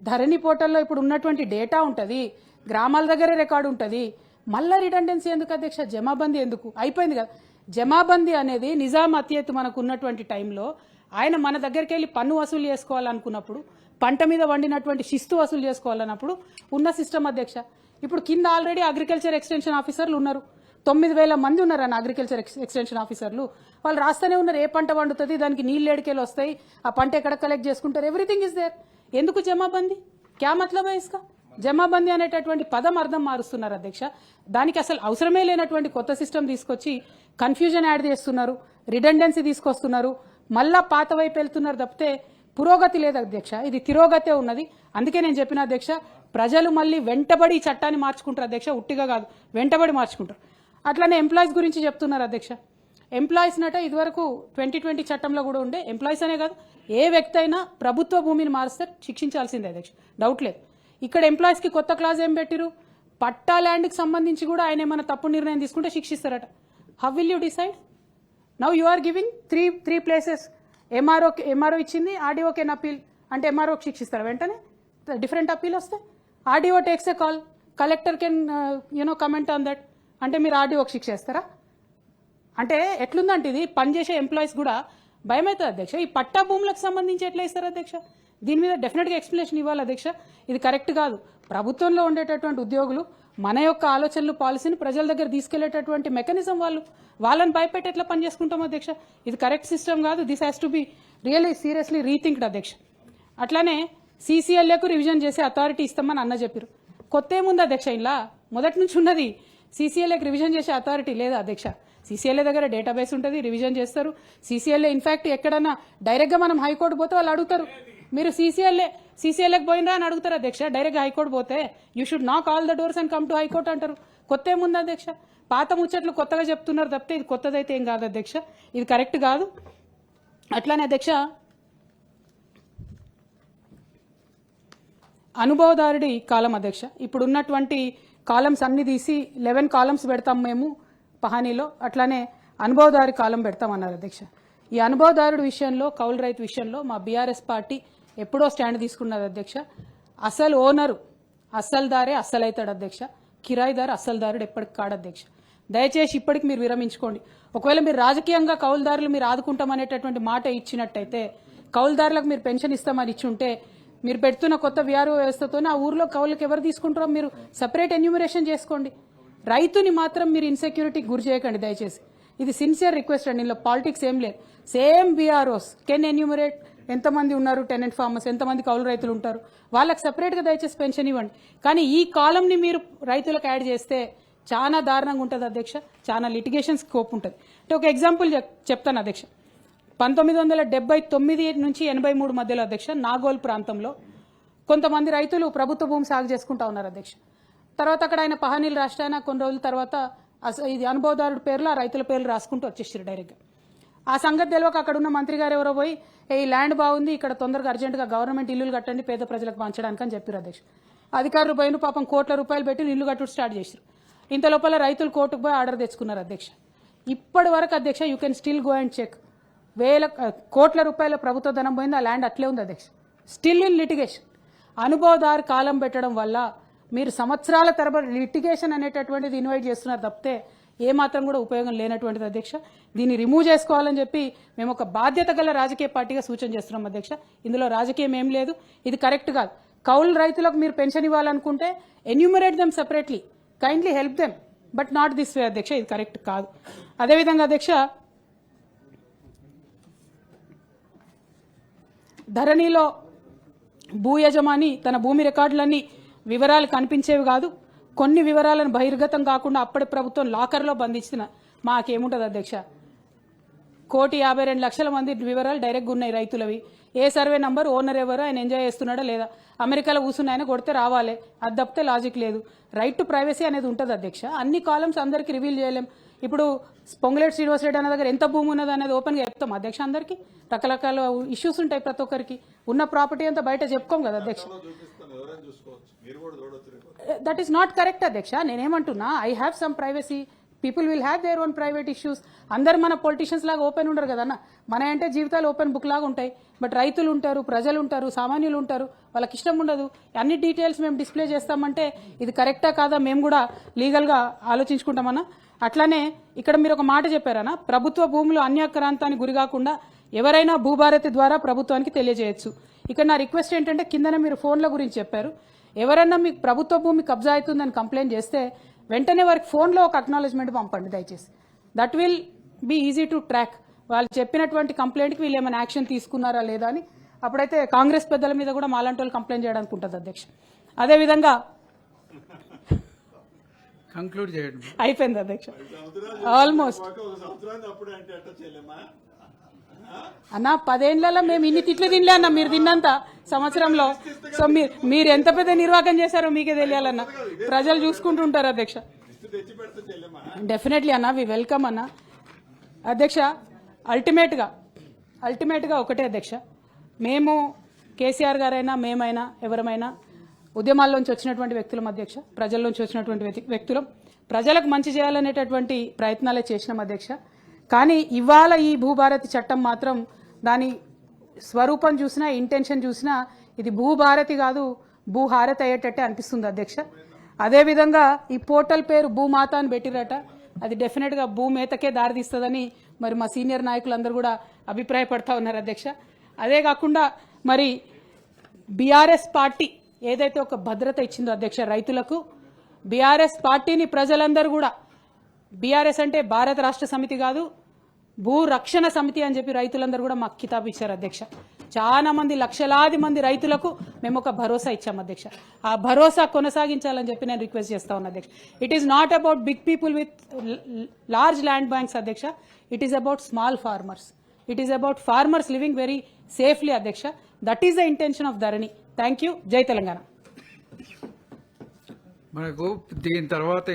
ధరణి పోర్టల్లో ఇప్పుడు ఉన్నటువంటి డేటా ఉంటుంది, గ్రామాల దగ్గరే రికార్డు ఉంటుంది. మళ్ళీ రిడెండెన్సీ ఎందుకు అధ్యక్ష? జమాబందీ ఎందుకు? అయిపోయింది కదా. జమాబందీ అనేది నిజాం అత్యత్ మనకు ఉన్నటువంటి టైంలో ఆయన మన దగ్గరికి వెళ్ళి పన్ను వసూలు చేసుకోవాలనుకున్నప్పుడు, పంట మీద వండినటువంటి శిస్తు వసూలు చేసుకోవాలన్నప్పుడు ఉన్న సిస్టమ్ అధ్యక్ష. ఇప్పుడు కింద ఆల్రెడీ అగ్రికల్చర్ ఎక్స్టెన్షన్ ఆఫీసర్లు ఉన్నారు, 9,000 మంది ఉన్నారు అన్న అగ్రికల్చర్ ఎక్స్టెన్షన్ ఆఫీసర్లు. వాళ్ళు రాస్తూనే ఉన్నారు ఏ పంట వండుతుంది, దానికి నీళ్ళు ఏడికేలు వస్తాయి, ఆ పంట ఎక్కడ కలెక్ట్ చేసుకుంటారు, ఎవ్రీథింగ్ ఇస్ దేర్. ఎందుకు జమాబందీ? క్యా మతలబ్ హై ఇస్కా? జమాబందీ అనేటటువంటి పదం అర్థం మారుస్తున్నారు అధ్యక్ష. దానికి అసలు అవసరమే లేనటువంటి కొత్త సిస్టమ్ తీసుకొచ్చి కన్ఫ్యూజన్ యాడ్ చేస్తున్నారు, రిడెండెన్సీ తీసుకొస్తున్నారు, మళ్ళా పాత వైపు వెళ్తున్నారు తప్పితే పురోగతి లేదు అధ్యక్ష. ఇది తిరోగతే ఉన్నది. అందుకే నేను చెప్పిన అధ్యక్ష, ప్రజలు మళ్ళీ వెంటబడి ఈ చట్టాన్ని మార్చుకుంటారు అధ్యక్ష, ఉట్టిగా కాదు, వెంటబడి మార్చుకుంటారు. అట్లానే ఎంప్లాయీస్ గురించి చెప్తున్నారు అధ్యక్ష. ఎంప్లాయీస్ నట ఇదివరకు 2020 చట్టంలో కూడా ఉండే, ఎంప్లాయీస్ అనే కాదు ఏ వ్యక్తి అయినా ప్రభుత్వ భూమిని మారిస్తే శిక్షించాల్సిందే అధ్యక్ష, డౌట్ లేదు. ఇక్కడ ఎంప్లాయీస్కి కొత్త క్లాజ్ ఏం పెట్టిరు? పట్టా ల్యాండ్కి సంబంధించి కూడా ఆయన ఏమైనా తప్పు నిర్ణయం తీసుకుంటే శిక్షిస్తారట. How will you decide? Now you are giving three places. MRO ఇచ్చింది, ఆర్డీఓ కెన్ అపీల్ అంటే ఎంఆర్ఓకి శిక్షిస్తారు వెంటనే. డిఫరెంట్ అపీల్ వస్తే RDO takes a call, collector can comment on that అంటే మీరు ఆర్డీఓకి శిక్ష చేస్తారా? అంటే ఎట్లుందంటే ఇది పనిచేసే ఎంప్లాయీస్ కూడా భయం అవుతుంది అధ్యక్ష. ఈ పట్టా భూములకు సంబంధించి ఎట్లా ఇస్తారు అధ్యక్ష? దీని మీద డెఫినెట్గా ఎక్స్ప్లెనేషన్ ఇవ్వాలి అధ్యక్ష. ఇది కరెక్ట్ కాదు. ప్రభుత్వంలో ఉండేటటువంటి ఉద్యోగులు మన యొక్క ఆలోచనలు పాలసీని ప్రజల దగ్గర తీసుకెళ్లేటటువంటి మెకానిజం వాళ్ళని భయపెట్టి ఎట్లా పనిచేసుకుంటాం అధ్యక్ష? ఇది కరెక్ట్ సిస్టమ్ కాదు. This has to be really seriously rethinked అధ్యక్ష. అట్లానే సీసీఎల్ఏకు రివిజన్ చేసే అథారిటీ ఇస్తామని అన్న చెప్పారు. కొత్త ఏముంది అధ్యక్ష? ఇలా మొదటి నుంచి ఉన్నది. సీసీఎల్ఏకి రివిజన్ చేసే అథారిటీ లేదా అధ్యక్ష? సీసీఎల్ఏ దగ్గర డేటాబేస్ ఉంటుంది, రివిజన్ చేస్తారు. సీసీఎల్ఏ ఇన్ఫాక్ట్ ఎక్కడన్నా డైరెక్ట్గా మనం హైకోర్టు పోతే వాళ్ళు అడుగుతారు, మీరు సీసీఎల్ఏకి పోయినరా అని అడుగుతారు అధ్యక్ష. డైరెక్ట్గా హైకోర్టు పోతే యూ షుడ్ నాక్ all the doors and come to high court అంటారు. కొత్త ఏముంది అధ్యక్ష? పాత ముచ్చట్లు కొత్తగా చెప్తున్నారు తప్పితే ఇది కొత్తదైతే ఏం కాదు అధ్యక్ష. ఇది కరెక్ట్ కాదు. అట్లానే అధ్యక్ష అనుభవదారుడి కాలం అధ్యక్ష. ఇప్పుడు ఉన్నటువంటి కాలమ్స్ అన్ని తీసి 11 కాలమ్స్ పెడతాం మేము పహానీలో. అట్లానే అనుభవదారు కాలం పెడతామన్నారు అధ్యక్ష. ఈ అనుభవదారుడి విషయంలో, కౌలు రైతు విషయంలో మా బీఆర్ఎస్ పార్టీ ఎప్పుడో స్టాండ్ తీసుకున్నది అధ్యక్ష. అసలు ఓనరు అస్సలుదారే అస్సలవుతాడు అధ్యక్ష, కిరాయిదారు అస్సలుదారుడు ఎప్పటికి కాడు అధ్యక్ష. దయచేసి ఇప్పటికి మీరు విరమించుకోండి. ఒకవేళ మీరు రాజకీయంగా కౌలుదారులు మీరు ఆదుకుంటామనేటటువంటి మాట ఇచ్చినట్టయితే, కౌలుదారులకు మీరు పెన్షన్ ఇస్తామని ఇచ్చి ఉంటే మీరు పెడుతున్న కొత్త విఆర్ఓ వ్యవస్థతో ఆ ఊర్లో కౌలుకి ఎవరు తీసుకుంటారో మీరు సెపరేట్ ఎన్యూమరేషన్ చేసుకోండి. రైతుని మాత్రం మీరు ఇన్సెక్యూరిటీకి గురి చేయకండి దయచేసి. ఇది సిన్సియర్ రిక్వెస్ట్ అండి. ఇందులో పాలిటిక్స్ ఏం లేదు. సేమ్ బీఆర్ఓస్ కెన్ ఎన్యూమరేట్ ఎంతమంది ఉన్నారు, టెనెంట్ ఫార్మర్స్ ఎంతమంది కౌలు రైతులు ఉంటారు, వాళ్ళకి సెపరేట్గా దయచేసి పెన్షన్ ఇవ్వండి. కానీ ఈ కాలంని మీరు రైతులకు యాడ్ చేస్తే చాలా దారుణంగా ఉంటుంది అధ్యక్ష. చాలా లిటిగేషన్ స్కోప్ ఉంటుంది. అంటే ఒక ఎగ్జాంపుల్ చెప్తాను అధ్యక్ష. 1979 నుంచి 83 మధ్యలో అధ్యక్ష నాగోల్ ప్రాంతంలో కొంతమంది రైతులు ప్రభుత్వ భూమి సాగు చేసుకుంటా ఉన్నారు అధ్యక్ష. తర్వాత అక్కడ ఆయన పహానీలు రాష్ట్రాయన కొన్ని రోజుల తర్వాత ఇది అనుభవదారుడి పేర్లు ఆ రైతుల పేర్లు రాసుకుంటూ వచ్చేసారు డైరెక్ట్గా. ఆ సంగతి తెలియక అక్కడ ఉన్న మంత్రి గారు ఎవరో పోయి ఈ ల్యాండ్ బాగుంది, ఇక్కడ తొందరగా అర్జెంటుగా గవర్నమెంట్ ఇల్లులు కట్టండి పేద ప్రజలకు పంచడానికి అని చెప్పారు అధ్యక్ష. అధికారులు పోయిన పాపం కోట్ల రూపాయలు పెట్టి ఇల్లు కట్టుడు స్టార్ట్ చేశారు. ఇంత లోపల రైతులు కోర్టుకు పోయి ఆర్డర్ తెచ్చుకున్నారు అధ్యక్ష. ఇప్పటి వరకు అధ్యక్ష you can still go and check. కోట్ల రూపాయల ప్రభుత్వ ధనం పోయింది, ఆ ల్యాండ్ అట్లే ఉంది అధ్యక్ష. Still in litigation. అనుభవదారు కాలం పెట్టడం వల్ల మీరు సంవత్సరాల తరబడి లిటిగేషన్ అనేటటువంటిది ఇన్వైట్ చేస్తున్నారు తప్పితే ఏమాత్రం కూడా ఉపయోగం లేనటువంటిది అధ్యక్ష. దీన్ని రిమూవ్ చేసుకోవాలని చెప్పి మేము ఒక బాధ్యత గల రాజకీయ పార్టీగా సూచన చేస్తున్నాం అధ్యక్ష. ఇందులో రాజకీయం ఏం లేదు, ఇది కరెక్ట్ కాదు. కౌలు రైతులకు మీరు పెన్షన్ ఇవ్వాలనుకుంటే enumerate them separately, kindly help them, but not this way అధ్యక్ష. ఇది కరెక్ట్ కాదు. అదేవిధంగా అధ్యక్ష ధరణిలో భూ యజమాని తన భూమి రికార్డులన్నీ వివరాలు కనిపించేవి కాదు. కొన్ని వివరాలను బహిర్గతం కాకుండా అప్పటి ప్రభుత్వం లాకర్లో బంధించిన మాకేముంటుంది అధ్యక్ష. 1,52,00,000 మంది వివరాలు డైరెక్ట్గా ఉన్నాయి రైతులవి. ఏ సర్వే నంబర్, ఓనర్ ఎవరు, ఆయన ఎంజాయ్ చేస్తున్నాడా లేదా, అమెరికాలో కూర్చున్న ఆయన కొడితే రావాలి, అది తప్పితే లాజిక్ లేదు. రైట్ టు ప్రైవసీ అనేది ఉంటుంది అధ్యక్ష. అన్ని కాలమ్స్ అందరికీ రివీల్ చేయలేం. ఇప్పుడు పొంగులేటి శ్రీనివాస్ రెడ్డి అన్న దగ్గర ఎంత భూమి ఉన్నది అనేది ఓపెన్గా చెప్తాం అధ్యక్ష. అందరికీ రకరకాల ఇష్యూస్ ఉంటాయి, ప్రతి ఒక్కరికి ఉన్న ప్రాపర్టీ అంతా బయట చెప్పుకోం కదా అధ్యక్ష. దట్ ఈస్ నాట్ కరెక్ట్ అధ్యక్ష. నేనేమంటున్నా, I have some privacy, people will have their own private issues. అందరు మన పొలిటీషియన్స్ లాగా ఓపెన్ ఉండరు కదన్న. మన అంటే జీవితాలు ఓపెన్ బుక్ లాగా ఉంటాయి. బట్ రైతులు ఉంటారు, ప్రజలు ఉంటారు, సామాన్యులు ఉంటారు, వాళ్ళకి ఇష్టం ఉండదు. అన్ని డీటెయిల్స్ మేము డిస్ప్లే చేస్తామంటే ఇది కరెక్టా కాదా మేము కూడా లీగల్గా ఆలోచించుకుంటామన్నా. అట్లానే ఇక్కడ మీరు ఒక మాట చెప్పారన్నా, ప్రభుత్వ భూములు అన్యాక్రాంతానికి గురి కాకుండా ఎవరైనా భూభారతి ద్వారా ప్రభుత్వానికి తెలియజేయచ్చు. ఇక్కడ నా రిక్వెస్ట్ ఏంటంటే, కిందనే మీరు ఫోన్ల గురించి చెప్పారు. ఎవరన్నా మీకు ప్రభుత్వ భూమి కబ్జా అవుతుందని కంప్లైంట్ చేస్తే వెంటనే వారికి ఫోన్లో ఒక అక్నాలెడ్జ్మెంట్ పంపండి దయచేసి. That will be easy to track. వాళ్ళు చెప్పినటువంటి కంప్లైంట్కి వీళ్ళు ఏమైనా యాక్షన్ తీసుకున్నారా లేదా అని. అప్పుడైతే కాంగ్రెస్ పెద్దల మీద కూడా మాలాంటి వాళ్ళు కంప్లైంట్ చేయడానికి ఉంటుంది అధ్యక్ష. అదేవిధంగా కంక్లూడ్ చేయండి. అయిపోయింది అధ్యక్ష, ఆల్మోస్ట్. అన్న 10 ఏళ్లలో మేము ఇన్ని తిట్లు తినలే అన్న, మీరు తిన్నంత సంవత్సరంలో. సో మీరు ఎంత పెద్ద నిర్వాహకం చేశారో మీకే తెలియాలన్న, ప్రజలు చూసుకుంటూ ఉంటారు అధ్యక్ష. డెఫినెట్లీ అన్న, వి వెల్కమ్ అన్న. అధ్యక్ష అల్టిమేట్గా ఒకటే అధ్యక్ష, మేము కేసీఆర్ గారైనా మేమైనా ఎవరమైనా ఉద్యమాల్లోంచి వచ్చినటువంటి వ్యక్తులం అధ్యక్ష, ప్రజల్లోంచి వచ్చినటువంటి వ్యక్తులం. ప్రజలకు మంచి చేయాలనేటటువంటి ప్రయత్నాలే చేసినాం అధ్యక్ష. కానీ ఇవాళ ఈ భూభారతి చట్టం మాత్రం దాని స్వరూపం చూసినా, ఇంటెన్షన్ చూసినా ఇది భూభారతి కాదు, భూహారతి అయ్యేటట్టే అనిపిస్తుంది అధ్యక్ష. అదేవిధంగా ఈ పోర్టల్ పేరు భూమాత అని పెట్టిరట, అది డెఫినెట్గా భూమేతకే దారితీస్తుందని మరి మా సీనియర్ నాయకులందరూ కూడా అభిప్రాయపడతా ఉన్నారు అధ్యక్ష. అదే కాకుండా మరి బీఆర్ఎస్ పార్టీ ఏదైతే ఒక భద్రత ఇచ్చిందో అధ్యక్ష రైతులకు, బీఆర్ఎస్ పార్టీని ప్రజలందరూ కూడా, బీఆర్ఎస్ అంటే భారత రాష్ట్ర సమితి కాదు, భూ రక్షణ సమితి అని చెప్పి రైతులందరూ కూడా మాకు కితాబు ఇచ్చారు అధ్యక్ష. చాలా మంది, లక్షలాది మంది రైతులకు మేము ఒక భరోసా ఇచ్చాం అధ్యక్ష. ఆ భరోసా కొనసాగించాలని చెప్పి నేను రిక్వెస్ట్ చేస్తా ఉన్నా అధ్యక్ష. It is not about big people with large land banks అధ్యక్ష, it is about small farmers, it is about farmers living very safely అధ్యక్ష. That is the intention of Dharani. Thank you. జై తెలంగాణ. మనకు దీని తర్వాత